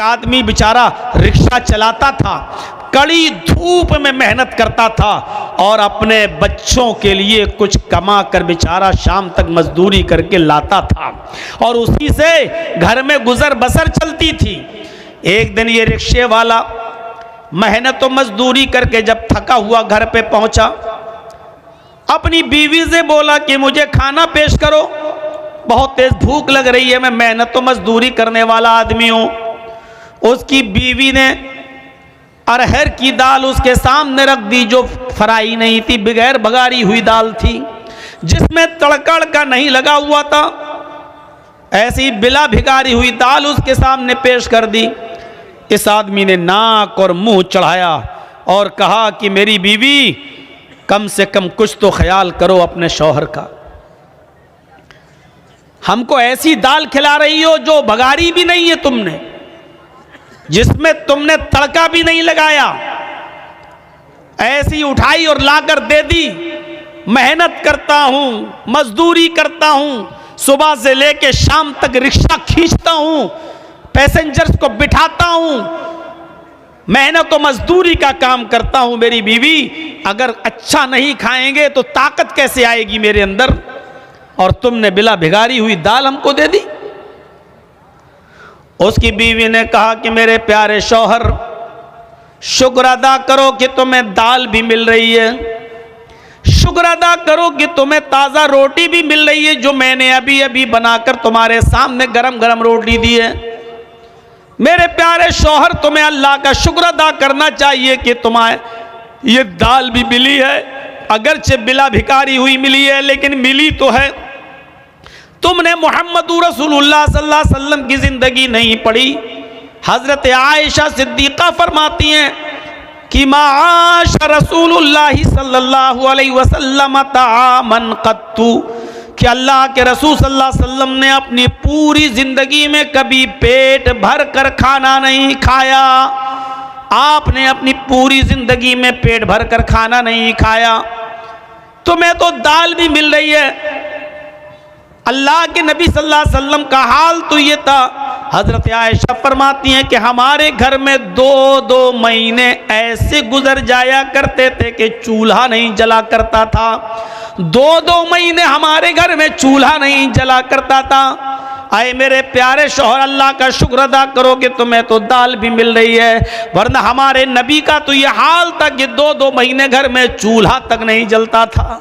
आदमी बेचारा रिक्शा चलाता था, कड़ी धूप में मेहनत करता था और अपने बच्चों के लिए कुछ कमा कर बेचारा शाम तक मजदूरी करके लाता था और उसी से घर में गुजर बसर चलती थी। एक दिन ये रिक्शे वाला मेहनत और मजदूरी करके जब थका हुआ घर पे पहुंचा, अपनी बीवी से बोला कि मुझे खाना पेश करो, बहुत तेज भूख लग रही है, मैं मेहनत और मजदूरी करने वाला आदमी हूं। उसकी बीवी ने अरहर की दाल उसके सामने रख दी, जो फ्राई नहीं थी, बगैर बघारी हुई दाल थी, जिसमें तड़का का नहीं लगा हुआ था। ऐसी बिला भिगारी हुई दाल उसके सामने पेश कर दी। इस आदमी ने नाक और मुंह चढ़ाया और कहा कि मेरी बीवी, कम से कम कुछ तो ख्याल करो अपने शौहर का। हमको ऐसी दाल खिला रही हो जो बघारी भी नहीं है तुमने, जिसमें तुमने तड़का भी नहीं लगाया, ऐसी उठाई और लाकर दे दी। मेहनत करता हूं, मजदूरी करता हूं, सुबह से लेके शाम तक रिक्शा खींचता हूं, पैसेंजर्स को बिठाता हूं, मेहनत और मजदूरी का काम करता हूं। मेरी बीवी, अगर अच्छा नहीं खाएंगे तो ताकत कैसे आएगी मेरे अंदर, और तुमने बिला भिगारी हुई दाल हमको दे दी। उसकी बीवी ने कहा कि मेरे प्यारे शौहर, शुक्र अदा करो कि तुम्हें दाल भी मिल रही है, शुक्र अदा करो कि तुम्हें ताज़ा रोटी भी मिल रही है, जो मैंने अभी अभी बनाकर तुम्हारे सामने गरम गरम रोटी दी है। मेरे प्यारे शौहर, तुम्हें अल्लाह का शुक्र अदा करना चाहिए कि तुम्हें ये दाल भी मिली है, अगरचे बिला भिकारी हुई मिली है, लेकिन मिली तो है। तुमने मुहम्मदुर रसूलुल्लाह सल्लल्लाहु अलैहि वसल्लम की जिंदगी नहीं पढ़ी। हजरत आयशा सिद्दीक़ा फरमाती हैं कि माश रसूलुल्लाह सल्लल्लाहु अलैहि वसल्लम तामन कत्तु, कि अल्लाह के रसूल सल्लल्लाहु अलैहि वसल्लम ने अपनी पूरी जिंदगी में कभी पेट भर कर खाना नहीं खाया। आपने अपनी पूरी जिंदगी में पेट भर कर खाना नहीं खाया। तुम्हें तो दाल भी मिल रही है। अल्लाह के नबी सल्लल्लाहु अलैहि वसल्लम का हाल तो ये था, हजरत आयशा फरमाती हैं कि हमारे घर में 2-2 महीने ऐसे गुजर जाया करते थे कि चूल्हा नहीं जला करता था। 2-2 महीने हमारे घर में चूल्हा नहीं जला करता था। आए मेरे प्यारे शौहर, अल्लाह का शुक्र अदा करो कि तुम्हें तो दाल भी मिल रही है, वरना हमारे नबी का तो ये हाल था कि 2-2 महीने घर में चूल्हा तक नहीं जलता था।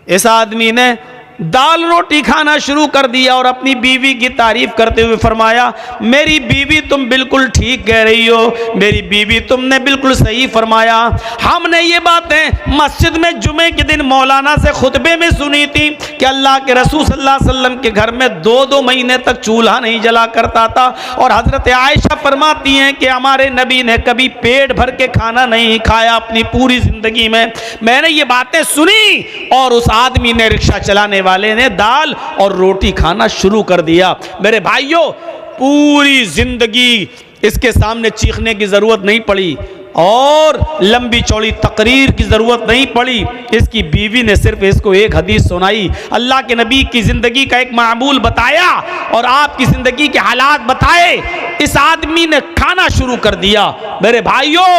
इस आदमी ने दाल रोटी खाना शुरू कर दिया और अपनी बीवी की तारीफ करते हुए फरमाया, मेरी बीवी तुम बिल्कुल ठीक कह रही हो, मेरी बीवी तुमने बिल्कुल सही फरमाया। हमने ये बातें मस्जिद में जुमे के दिन मौलाना से खुतबे में सुनी थी कि अल्लाह के रसूल सल्लल्लाहु अलैहि वसल्लम के घर में 2-2 महीने तक चूल्हा नहीं जला करता था। और हजरत आयशा फरमाती हैं कि हमारे नबी ने कभी पेट भर के खाना नहीं खाया अपनी पूरी जिंदगी में। मैंने ये बातें सुनी और उस आदमी ने, रिक्शा चलाने वाले ने, दाल और रोटी खाना शुरू कर दिया। मेरे भाइयों, पूरी जिंदगी इसके सामने चीखने की जरूरत नहीं पड़ी और लंबी चौड़ी तकरीर की जरूरत नहीं पड़ी। इसकी बीवी ने सिर्फ इसको एक हदीस सुनाई, अल्लाह के नबी की जिंदगी का एक मामूल बताया और आपकी जिंदगी के हालात बताए। इस आदमी ने खाना शुरू कर दिया। मेरे भाइयों,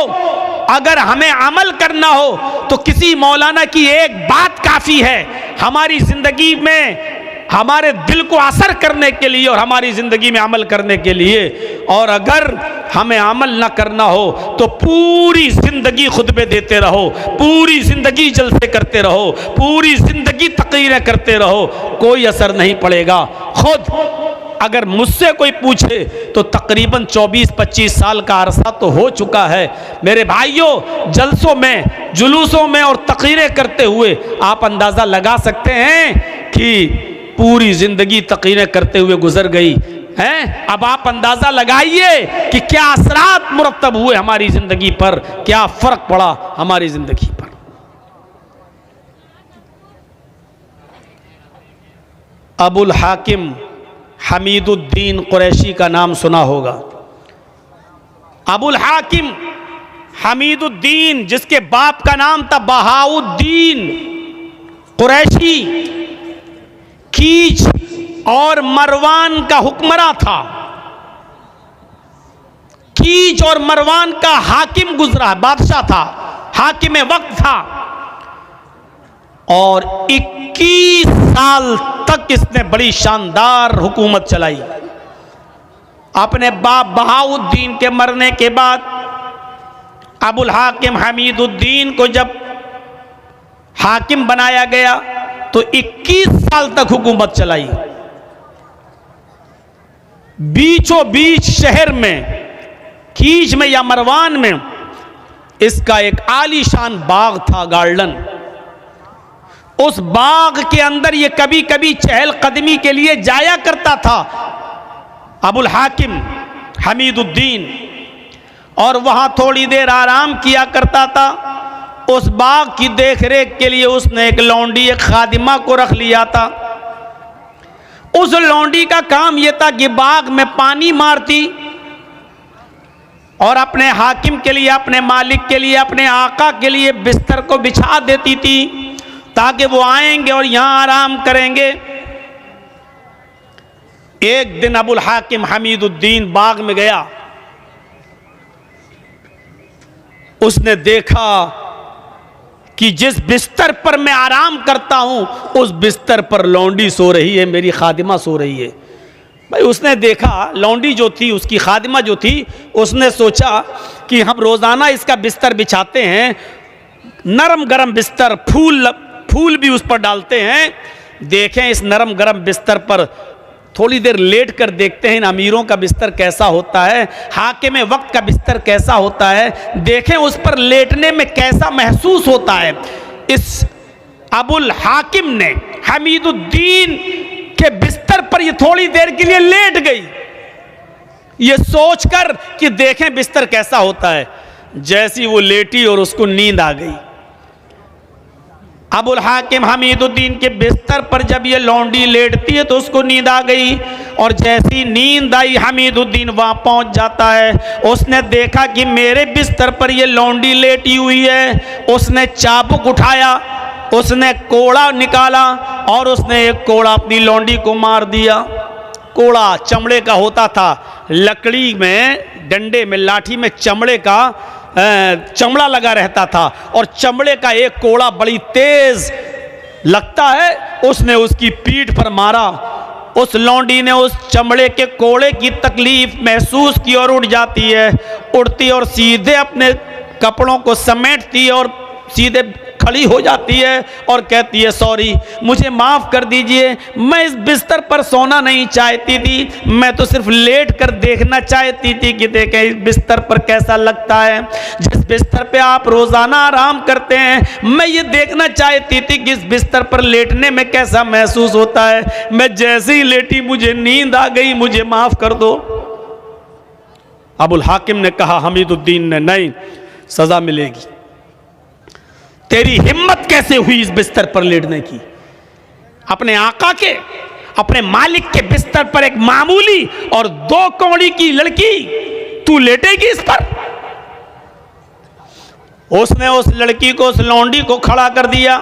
अगर हमें अमल करना हो तो किसी मौलाना की एक बात काफी है हमारी जिंदगी में, हमारे दिल को असर करने के लिए और हमारी जिंदगी में अमल करने के लिए। और अगर हमें अमल न करना हो तो पूरी जिंदगी खुतबे देते रहो, पूरी जिंदगी जलसे करते रहो, पूरी जिंदगी तकरीरें करते रहो, कोई असर नहीं पड़ेगा। खुद अगर मुझसे कोई पूछे तो तकरीबन 24-25 साल का अरसा तो हो चुका है। मेरे भाइयों, जलसों में, जुलूसों में और तकरीरें करते हुए आप अंदाज़ा लगा सकते हैं कि पूरी ज़िंदगी तकरीरें करते हुए गुजर गई हैं। अब आप अंदाज़ा लगाइए कि क्या असरात मुरत्तब हुए हमारी ज़िंदगी पर, क्या फ़र्क पड़ा हमारी ज़िंदगी पर। अबुल हाकिम हमीदुद्दीन कुरैशी का नाम सुना होगा। अबुल हाकिम हमीदुद्दीन, जिसके बाप का नाम था बहाउद्दीन कुरैशी, कीच और मरवान का हुक्मरान था। कीज और मरवान का हाकिम गुजरा, बादशाह था, हाकिम वक्त था, और 21 साल तक इसने बड़ी शानदार हुकूमत चलाई। अपने बाप बहाउद्दीन के मरने के बाद अबुल हाकिम हमीदुद्दीन को जब हाकिम बनाया गया तो 21 साल तक हुकूमत चलाई। बीचों बीच शहर में, कीज में या मरवान में, इसका एक आलीशान बाग था, गार्डन। उस बाग के अंदर ये कभी कभी चहल कदमी के लिए जाया करता था अबुल हाकिम हमीदुद्दीन, और वहां थोड़ी देर आराम किया करता था। उस बाग की देखरेख के लिए उसने एक लौंडी, एक खादिमा को रख लिया था। उस लौंडी का काम यह था कि बाग में पानी मारती और अपने हाकिम के लिए, अपने मालिक के लिए, अपने आका के लिए बिस्तर को बिछा देती थी ताकि वो आएंगे और यहां आराम करेंगे। एक दिन अबुल हाकिम हमीदुद्दीन बाग में गया। उसने देखा कि जिस बिस्तर पर मैं आराम करता हूं उस बिस्तर पर लौंडी सो रही है, मेरी खादिमा सो रही है। भाई उसने देखा, लौंडी जो थी, उसकी खादिमा जो थी, उसने सोचा कि हम रोज़ाना इसका बिस्तर बिछाते हैं, नरम गरम बिस्तर, फूल भी उस पर डालते हैं, देखें इस नरम गरम बिस्तर पर थोड़ी देर लेट कर देखते हैं इन अमीरों का बिस्तर कैसा होता है, हाकिम वक्त का बिस्तर कैसा होता है, देखें उस पर लेटने में कैसा महसूस होता है। इस अबुल हाकिम ने हमीदुद्दीन के बिस्तर पर ये थोड़ी देर के लिए लेट गई, ये सोचकर कि देखें बिस्तर कैसा होता है। जैसी वो लेटी और उसको नींद आ गई। अबुल हाकिम हमीदुद्दीन के बिस्तर पर जब ये लौंडी लेटती है तो उसको नींद आ गई, और जैसी नींद आई हमीदुद्दीन वहां पहुंच जाता है। उसने देखा कि मेरे बिस्तर पर ये लौंडी लेटी हुई है। उसने चाबुक उठाया, उसने कोड़ा निकाला और उसने एक कोड़ा अपनी लौंडी को मार दिया। कोड़ा चमड़े का होता था, लकड़ी में, डंडे में, लाठी में चमड़े का चमड़ा लगा रहता था, और चमड़े का एक कोड़ा बड़ी तेज लगता है। उसने उसकी पीठ पर मारा। उस लौंडी ने उस चमड़े के कोड़े की तकलीफ महसूस की और उठ जाती है। उड़ती और सीधे अपने कपड़ों को समेटती और सीधे खड़ी हो जाती है और कहती है, सॉरी, मुझे माफ़ कर दीजिए, मैं इस बिस्तर पर सोना नहीं चाहती थी, मैं तो सिर्फ लेट कर देखना चाहती थी कि देखें इस बिस्तर पर कैसा लगता है। जिस बिस्तर पे आप रोज़ाना आराम करते हैं, मैं ये देखना चाहती थी कि इस बिस्तर पर लेटने में कैसा महसूस होता है। मैं जैसे ही लेटी मुझे नींद आ गई, मुझे माफ़ कर दो। अबुल हाकिम ने कहा हमीदुद्दीन ने, नहीं, सज़ा मिलेगी। तेरी हिम्मत कैसे हुई इस बिस्तर पर लेटने की? अपने आका के, अपने मालिक के बिस्तर पर एक मामूली और 2 कौड़ी की लड़की, तू लेटेगी इस पर? उसने उस लड़की को, उस लौंडी को खड़ा कर दिया।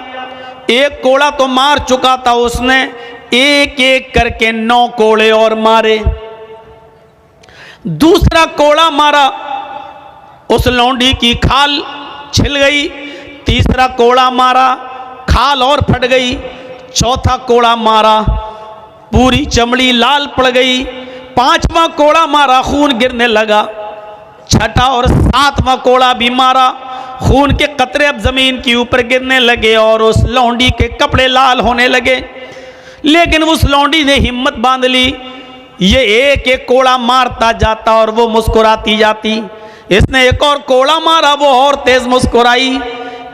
एक कोड़ा तो मार चुका था उसने, एक एक करके 9 कोड़े और मारे। दूसरा कोड़ा मारा, उस लौंडी की खाल छिल गई। तीसरा कोड़ा मारा, खाल और फट गई। चौथा कोड़ा मारा, पूरी चमड़ी लाल पड़ गई। 5वां कोड़ा मारा, खून गिरने लगा। 6ठा और 7वां कोड़ा भी मारा, खून के कतरे अब जमीन के ऊपर गिरने लगे और उस लौंडी के कपड़े लाल होने लगे। लेकिन उस लौंडी ने हिम्मत बांध ली। ये एक एक कोड़ा मारता जाता और वो मुस्कुराती जाती। इसने एक और कोड़ा मारा, वो और तेज मुस्कुराई।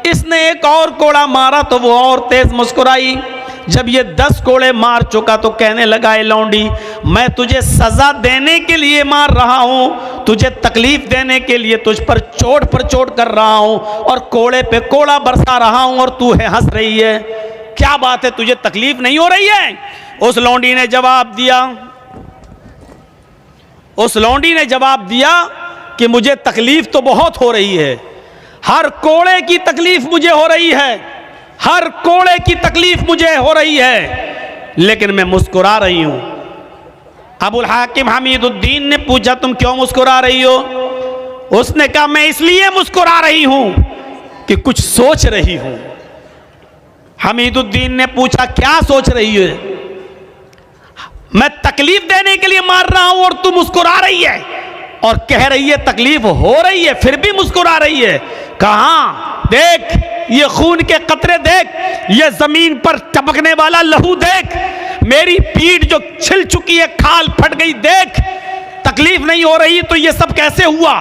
इसने एक और कोड़ा मारा तो वो और तेज मुस्कुराई। जब ये 10 कोड़े मार चुका तो कहने लगा, ए लौंडी, मैं तुझे सजा देने के लिए मार रहा हूं, तुझे तकलीफ देने के लिए तुझ पर चोट कर रहा हूं और कोड़े पे कोड़ा बरसा रहा हूं और तू है हंस रही है। क्या बात है, तुझे तकलीफ नहीं हो रही है? उस लौंडी ने जवाब दिया, उस लौंडी ने जवाब दिया कि मुझे तकलीफ तो बहुत हो रही है, हर कोड़े की तकलीफ मुझे हो रही है, हर कोड़े की तकलीफ मुझे हो रही है, लेकिन मैं मुस्कुरा रही हूं। अबुल हाकिम हमीदुद्दीन ने पूछा, तुम क्यों मुस्कुरा रही हो? उसने कहा मैं इसलिए मुस्कुरा रही हूं कि कुछ सोच रही हूं। हमीदुद्दीन ने पूछा क्या सोच रही है? मैं तकलीफ देने के लिए मार रहा हूं और तू मुस्कुरा रही है और कह रही है तकलीफ हो रही है फिर भी मुस्कुरा रही है। कहां देख, ये खून के कतरे देख, ये जमीन पर टपकने वाला लहू देख, मेरी पीठ जो छिल चुकी है, खाल फट गई देख, तकलीफ नहीं हो रही तो ये सब कैसे हुआ?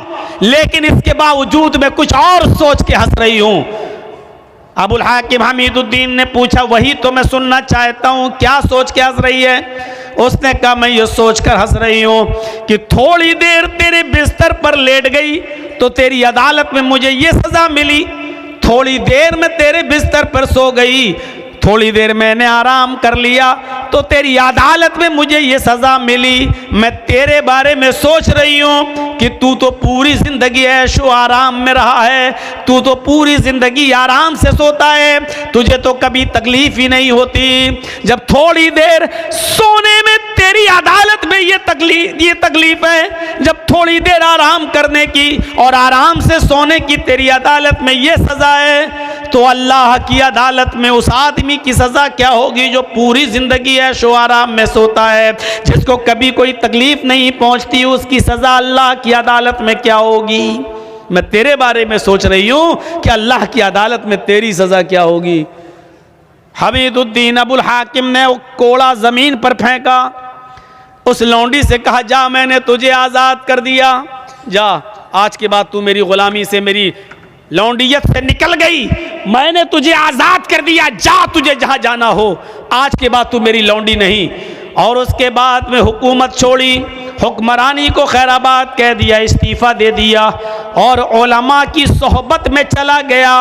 लेकिन इसके बावजूद मैं कुछ और सोच के हंस रही हूं। अबुल हाकिम हमीदुद्दीन ने पूछा वही तो मैं सुनना चाहता हूं, क्या सोच के हंस रही है? उसने कहा मैं ये सोचकर हंस रही हूं कि थोड़ी देर तेरे बिस्तर पर लेट गई तो तेरी अदालत में मुझे ये सजा मिली, थोड़ी देर में तेरे बिस्तर पर सो गई, थोड़ी देर मैंने आराम कर लिया तो तेरी अदालत में मुझे ये सजा मिली। मैं तेरे बारे में सोच रही हूं कि तू तो पूरी जिंदगी ऐशो आराम में रहा है, तू तो पूरी जिंदगी आराम से सोता है, तुझे तो कभी तकलीफ ही नहीं होती। जब थोड़ी देर सोने में तेरी अदालत में ये तकलीफ है, जब थोड़ी देर आराम करने की और आराम से सोने की तेरी अदालत में ये सजा है, तो अल्लाह की अदालत में उस आदमी की सजा क्या होगी जो पूरी जिंदगी ऐशो आराम में सोता है, जिसको कभी कोई तकलीफ नहीं पहुंचती, उसकी सजा अल्लाह की अदालत में क्या होगी? मैं तेरे बारे में सोच रही हूं कि अल्लाह की अदालत में तेरी सजा क्या होगी। हमीदुद्दीन अबुल हाकिम ने वो कोड़ा जमीन पर फेंका, उस लौंडी से कहा जा मैंने तुझे आजाद कर दिया, जा आज के बाद तू मेरी गुलामी से, मेरी लौंडियत से निकल गई, मैंने तुझे आजाद कर दिया, जा तुझे जहां जाना हो, आज के बाद तू मेरी लौंडी नहीं। और उसके बाद में हुकूमत छोड़ी, हुक्मरानी को खैराबाद कह दिया, इस्तीफा दे दिया और उलमा की सोहबत में चला गया,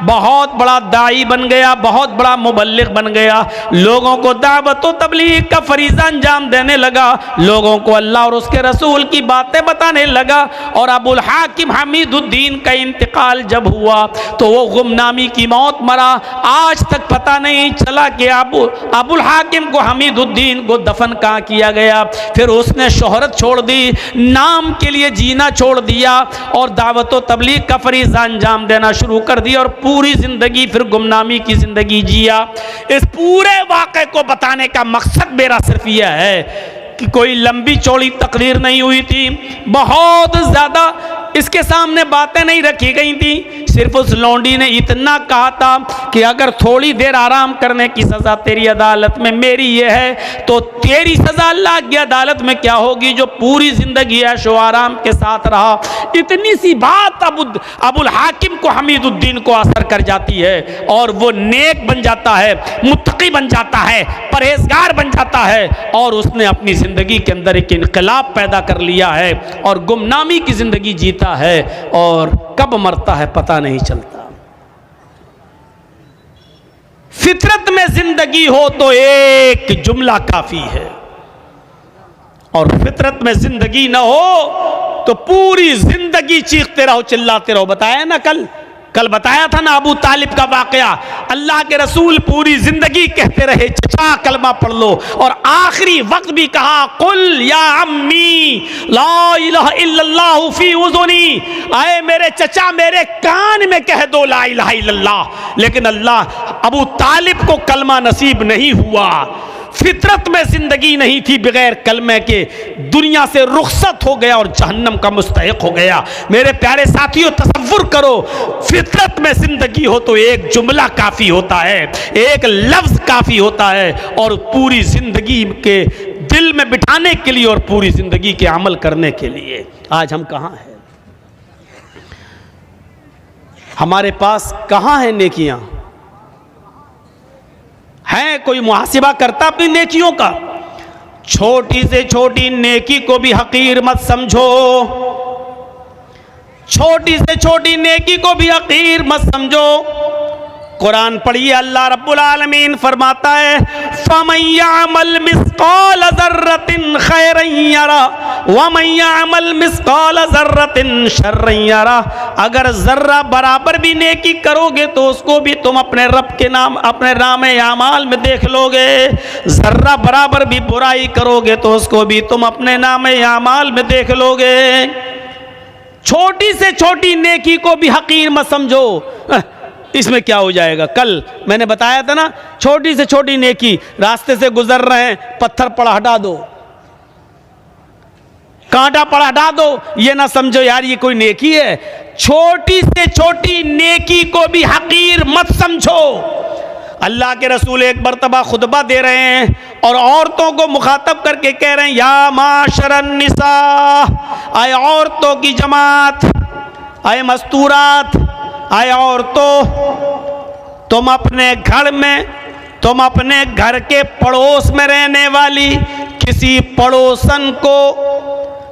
बहुत बड़ा दाई बन गया, बहुत बड़ा मुबल्लिग बन गया, लोगों को दावत व तबलीग का फरीज़ा अंजाम देने लगा, लोगों को अल्लाह और उसके रसूल की बातें बताने लगा। और अबुल हाकिम हमीदुद्दीन का इंतकाल जब हुआ तो वो गुमनामी की मौत मरा। आज तक पता नहीं चला कि अबुल हाकिम को हमीदुद्दीन को दफन कहाँ किया गया। फिर उसने शोहरत छोड़ दी, नाम के लिए जीना छोड़ दिया और दावत व तबलीग का फरीज़ा अंजाम देना शुरू कर दिया और पूरी जिंदगी फिर गुमनामी की जिंदगी जिया। इस पूरे वाक़े को बताने का मकसद मेरा सिर्फ यह है कि कोई लंबी चौड़ी तकरीर नहीं हुई थी, बहुत ज़्यादा इसके सामने बातें नहीं रखी गई थी, सिर्फ उस लौंडी ने इतना कहा था कि अगर थोड़ी देर आराम करने की सज़ा तेरी अदालत में मेरी ये है तो तेरी सज़ा अल्लाह की अदालत में क्या होगी जो पूरी ज़िंदगी ऐशो आराम के साथ रहा। इतनी सी बात अबुल हाकिम को हमीदुद्दीन को असर कर जाती है और वो नेक बन जाता है, मुत्तकी बन जाता है, परहेजगार बन जाता है और उसने अपनी ज़िंदगी के अंदर एक इनकलाब पैदा कर लिया है और गुमनामी की ज़िंदगी जीता है और कब मरता है पता नहीं चलता। फितरत में जिंदगी हो तो एक जुमला काफी है और फितरत में जिंदगी ना हो तो पूरी जिंदगी चीखते रहो, चिल्लाते रहो। बताया ना कल बताया था ना अबू तालिब का वाकया। अल्लाह के रसूल पूरी जिंदगी कहते रहे चचा कलमा पढ़ लो और आखिरी वक्त भी कहा कुल या अम्मी ला इलाहा इल्लल्लाह फी उज़ुनी, आए मेरे चचा मेरे कान में कह दो ला इलाहा इल्लल्लाह। लेकिन अल्लाह अबू तालिब को कलमा नसीब नहीं हुआ, फितरत में जिंदगी नहीं थी, बगैर कलमे के दुनिया से रुखसत हो गया और जहन्नम का मुस्तहिक हो गया। मेरे प्यारे साथियों तसव्वुर करो, फितरत में जिंदगी हो तो एक जुमला काफी होता है, एक लफ्ज काफी होता है और पूरी जिंदगी के दिल में बिठाने के लिए और पूरी जिंदगी के अमल करने के लिए। आज हम कहाँ हैं? हमारे पास कहाँ है नेकियां? है कोई मुहासिबा करता अपनी नेकियों का? छोटी से छोटी नेकी को भी हकीर मत समझो, छोटी से छोटी नेकी को भी हकीर मत समझो। कुरान पढ़िए, अल्लाह रब्बुल आलमीन फरमाता है फमन यअमल मिस्काल ज़र्रतिन खैरन यरा वमन यअमल मिस्काल ज़र्रतिन शर्रन यरा। अगर जर्रा बराबर भी नेकी करोगे तो उसको भी तुम अपने रब के नाम अपने नामे आमाल में देख लोगे, जर्रा बराबर भी बुराई करोगे तो उसको भी तुम अपने नामे आमाल में देख लोगे। छोटी से छोटी नेकी को भी हकीर मत समझो, इसमें क्या हो जाएगा। कल मैंने बताया था ना, छोटी से छोटी नेकी, रास्ते से गुजर रहे हैं, पत्थर पड़ा हटा दो, कांटा पड़ा हटा दो, ये ना समझो यार ये कोई नेकी है। छोटी से छोटी नेकी को भी हकीर मत समझो। अल्लाह के रसूल एक मरतबा खुतबा दे रहे हैं और औरतों को मुखातब करके कह रहे हैं, या माशरन निसा, आए औरतों की जमात, आए मस्तूरात, आए औरतों, तुम अपने घर में, तुम अपने घर के पड़ोस में रहने वाली किसी पड़ोसन को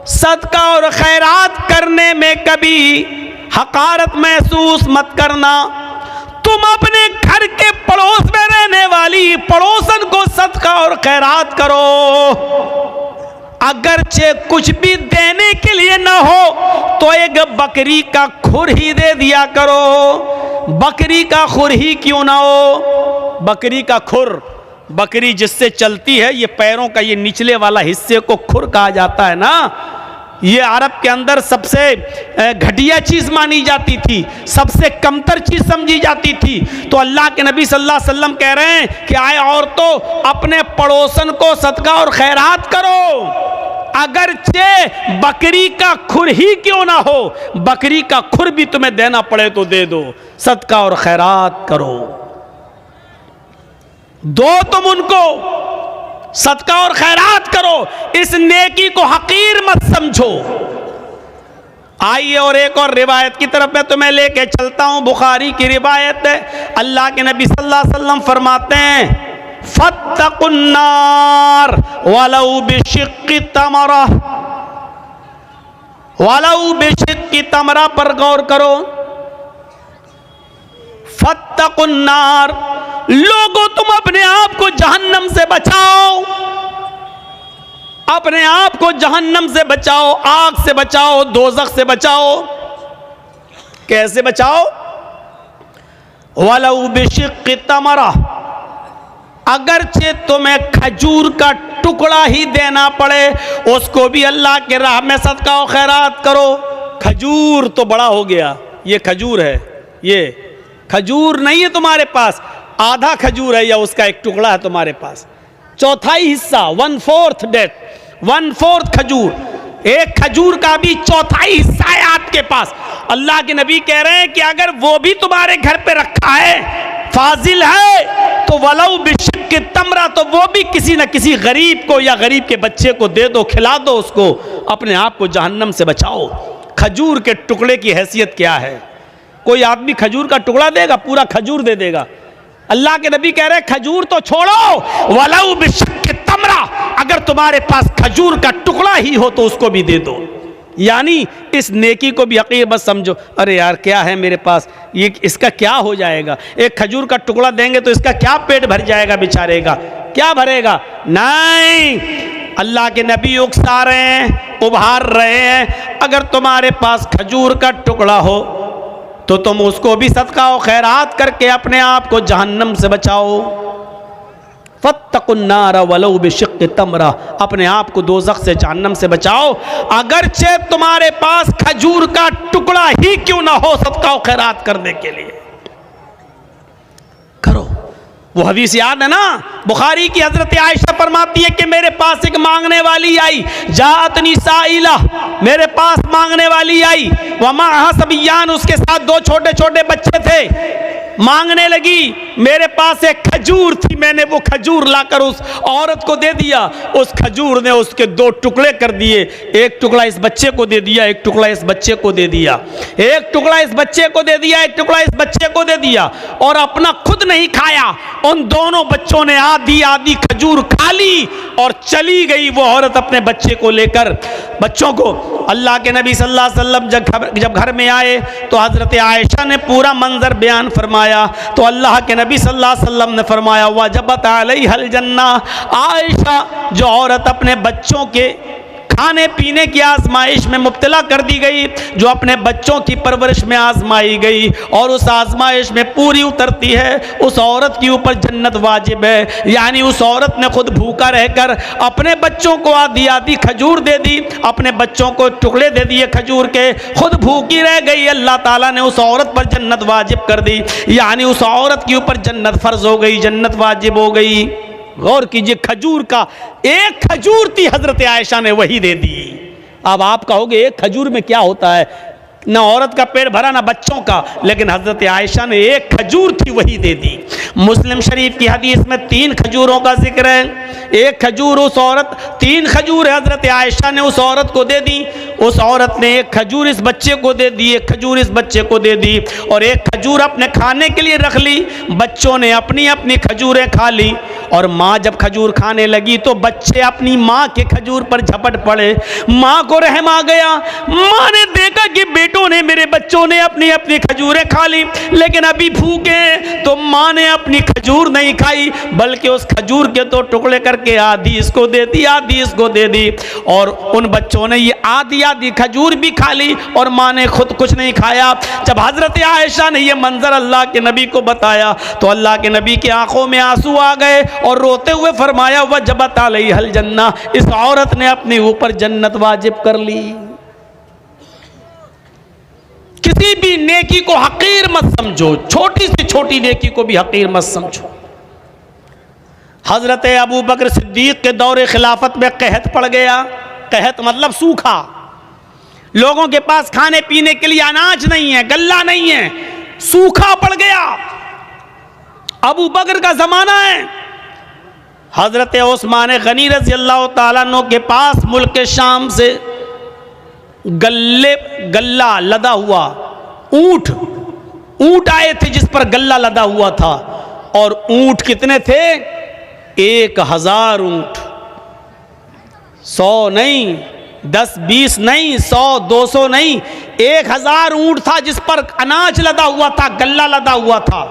सदका और खैरात करने में कभी हकारत महसूस मत करना। तुम अपने घर के पड़ोस में रहने वाली पड़ोसन को सदका और खैरात करो, अगरचे कुछ भी देने के लिए ना हो तो एक बकरी का खुर ही दे दिया करो। बकरी का खुर ही क्यों ना हो, बकरी का खुर, बकरी जिससे चलती है, ये पैरों का ये निचले वाला हिस्से को खुर कहा जाता है ना। ये अरब के अंदर सबसे घटिया चीज मानी जाती थी, सबसे कमतर चीज समझी जाती थी। तो अल्लाह के नबी सल्लल्लाहु अलैहि वसल्लम कह रहे हैं कि आए औरतों, अपने पड़ोसन को सदका और खैरात करो, अगरचे बकरी का खुर ही क्यों ना हो, बकरी का खुर भी तुम्हें देना पड़े तो दे दो, सदका और खैरात करो, दो तुम उनको, सदका और खैरात करो। इस नेकी को हकीर मत समझो। आइए और एक और रिवायत की तरफ मैं तुम्हें लेके चलता हूं। बुखारी की रिवायत है, अल्लाह के नबी सल्लल्लाहु अलैहि वसल्लम फरमाते हैं, फत्तकुन्नार वलौ बिशिक्की तमरा, वलौ बिशिक्की तमरा पर गौर करो। फत्तकुन्नार, लोगों तुम अपने आप को जहन्नम से बचाओ, अपने आप को जहन्नम से बचाओ, आग से बचाओ, दोज़ख से बचाओ। कैसे बचाओ? वलौ बिशिक्की तमरा, अगरचे तुम्हें खजूर का टुकड़ा ही देना पड़े, उसको भी अल्लाह के राह में सदका और खैरात करो। खजूर तो बड़ा हो गया, ये खजूर है, ये खजूर नहीं है तुम्हारे पास, आधा खजूर है या उसका एक टुकड़ा है तुम्हारे पास, चौथाई हिस्सा, 1/4 डेट, 1/4 खजूर, एक खजूर का भी चौथाई हिस्सा है आपके पास। अल्लाह के नबी कह रहे हैं कि अगर वो भी तुम्हारे घर पे रखा है, फाजिल है, तो वलौ बिशिक्की तमरा, तो वो भी किसी न किसी गरीब को या गरीब के बच्चे को दे दो, खिला दो उसको, अपने आप को जहन्नम से बचाओ। खजूर के टुकड़े की हैसियत क्या है? कोई आदमी खजूर का टुकड़ा देगा, पूरा खजूर दे देगा। अल्लाह के नबी कह रहे हैं खजूर तो छोड़ो, वलौ बिशिक्की तमरा, अगर तुम्हारे पास खजूर का टुकड़ा ही हो तो उसको भी दे दो। यानी इस नेकी को भी हकीर मत समझो। अरे यार क्या है मेरे पास, ये इसका क्या हो जाएगा, एक खजूर का टुकड़ा देंगे तो इसका क्या पेट भर जाएगा, बेचारे का क्या भरेगा? नहीं, अल्लाह के नबी उकसा रहे हैं, उभार रहे हैं, अगर तुम्हारे पास खजूर का टुकड़ा हो तो तुम उसको भी सदका और खैरात करके अपने आप को जहन्नम से बचाओ। फत्तकुन्नार वलौ बिशिक्की तमरा, अपने आप को दोज़ख से, जहन्नम से बचाओ, अगरचे तुम्हारे पास खजूर का टुकड़ा ही क्यों ना हो, सदका और खैरात करने के लिए करो। वो हदीस याद है ना, बुखारी की हजरत आयशा फरमाती है कि मेरे पास एक मांगने वाली आई, जाअतनी साइला, मेरे पास मांगने वाली आई, वमाअहा सबियान, उसके साथ 2 छोटे छोटे बच्चे थे। मांगने लगी, मेरे पास एक खजूर थी, मैंने वो खजूर लाकर उस औरत को दे दिया, उस खजूर ने उसके 2 टुकड़े कर दिए, एक टुकड़ा इस बच्चे को दे दिया, एक टुकड़ा इस बच्चे को दे दिया, एक टुकड़ा इस बच्चे को दे दिया, एक टुकड़ा इस बच्चे को दे दिया, और अपना खुद नहीं खाया। उन दोनों बच्चों ने आधी आधी खजूर खा ली और चली गई वो औरत अपने बच्चे को लेकर, बच्चों को। अल्लाह के नबी सल्लल्लाहु अलैहि वसल्लम जब घर में आए तो हजरत आयशा ने पूरा मंजर बयान फरमाया। तो अल्लाह के नबी सल्लल्लाहु अलैहि वसल्लम ने फरमाया, वजबत अलैहल जन्ना, आयशा जो औरत अपने बच्चों के खाने पीने की आजमाइश में मुब्तला कर दी गई, जो अपने बच्चों की परवरिश में आजमाई गई और उस आजमाइश में पूरी उतरती है, उस औरत के ऊपर जन्नत वाजिब है। यानी उस औरत ने खुद भूखा रहकर अपने बच्चों को आधी आधी खजूर दे दी, अपने बच्चों को टुकड़े दे दिए खजूर के, खुद भूखी रह गई। अल्लाह ताला ने उस औरत पर जन्नत वाजिब कर दी, यानी उस औरत के ऊपर जन्नत फर्ज हो गई, जन्नत वाजिब हो गई। गौर कीजिए, खजूर का एक खजूर थी, हजरत आयशा ने वही दे दी। अब आप कहोगे एक खजूर में क्या होता है, ना औरत का पेट भरा ना बच्चों का, लेकिन हजरत आयशा ने एक खजूर थी वही दे दी। मुस्लिम शरीफ की हदीस में 3 खजूरों का जिक्र है। एक खजूर उस औरत, 3 खजूर हजरत आयशा ने उस औरत को दे दी। उस औरत ने एक खजूर इस बच्चे को दे दी, एक खजूर इस बच्चे को दे दी, और एक खजूर अपने खाने के लिए रख ली। बच्चों ने अपनी अपनी खजूरें खा ली, और माँ जब खजूर खाने लगी तो बच्चे अपनी माँ के खजूर पर झपट पड़े। माँ को रहम आ गया। माँ ने देखा कि बेटों ने, मेरे बच्चों ने अपनी अपनी खजूरें खा ली, लेकिन अभी भूखे हैं। तो माँ ने अपनी खजूर नहीं खाई, बल्कि उस खजूर के 2 टुकड़े करके आधी इसको दे दी, आधी इसको दे दी, और उन बच्चों ने ये आधी आधी खजूर भी खा ली और माँ ने खुद कुछ नहीं खाया। जब हजरत आयशा ने ये मंजर अल्लाह के नबी को बताया तो अल्लाह के नबी की आंखों में आंसू आ गए और रोते हुए फरमाया, वजबत अलैहिल जन्नह, इस औरत ने अपने ऊपर जन्नत वाजिब कर ली। किसी भी नेकी को हकीर मत समझो, छोटी से छोटी नेकी को भी हकीर मत समझो। हजरत अबू बकर सिद्दीक के दौरे खिलाफत में कहत पड़ गया। कहत मतलब सूखा, लोगों के पास खाने पीने के लिए अनाज नहीं है, गल्ला नहीं है, सूखा पड़ गया। अबू बकर का जमाना है। हजरत उस्मान गनी रज़ी अल्लाह ताला अन्हु के पास मुल्क के शाम से गल्ला लदा हुआ ऊंट आए थे, जिस पर गल्ला लदा हुआ था। और ऊंट कितने थे? 1000 ऊंट। 100 नहीं, 10-20 नहीं, 100-200 नहीं, 1000 ऊंट था जिस पर अनाज लदा हुआ था, गल्ला लदा हुआ था।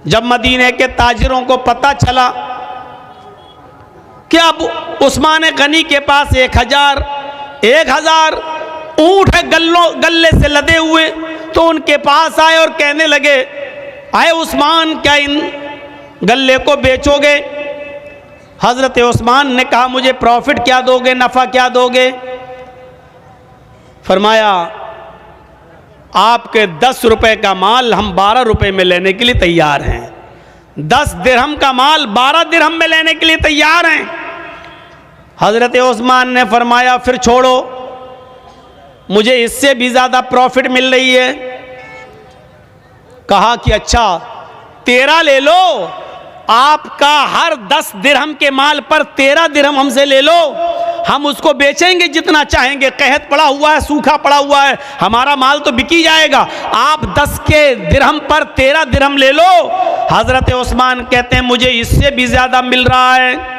जब मदीने के ताजिरों को पता चला कि अब उस्मान गनी के पास 1000 ऊंट है गल्ले से लदे हुए, तो उनके पास आए और कहने लगे, आए उस्मान, क्या इन गल्ले को बेचोगे? हजरत उस्मान ने कहा, मुझे प्रॉफिट क्या दोगे, नफा क्या दोगे? फरमाया, आपके 10 रुपए का माल हम 12 रुपए में लेने के लिए तैयार हैं। 10 दिरहम का माल 12 दिरहम में लेने के लिए तैयार हैं। हजरत उस्मान ने फरमाया, फिर छोड़ो, मुझे इससे भी ज्यादा प्रॉफिट मिल रही है। कहा कि अच्छा 13 ले लो, आपका हर 10 दिरहम के माल पर 13 दिरहम हमसे ले लो, हम उसको बेचेंगे जितना चाहेंगे। कहत पड़ा हुआ है, सूखा पड़ा हुआ है, हमारा माल तो बिकी जाएगा, आप 10 के दिरहम पर 13 दिरहम ले लो। हजरत उस्मान कहते हैं, मुझे इससे भी ज्यादा मिल रहा है।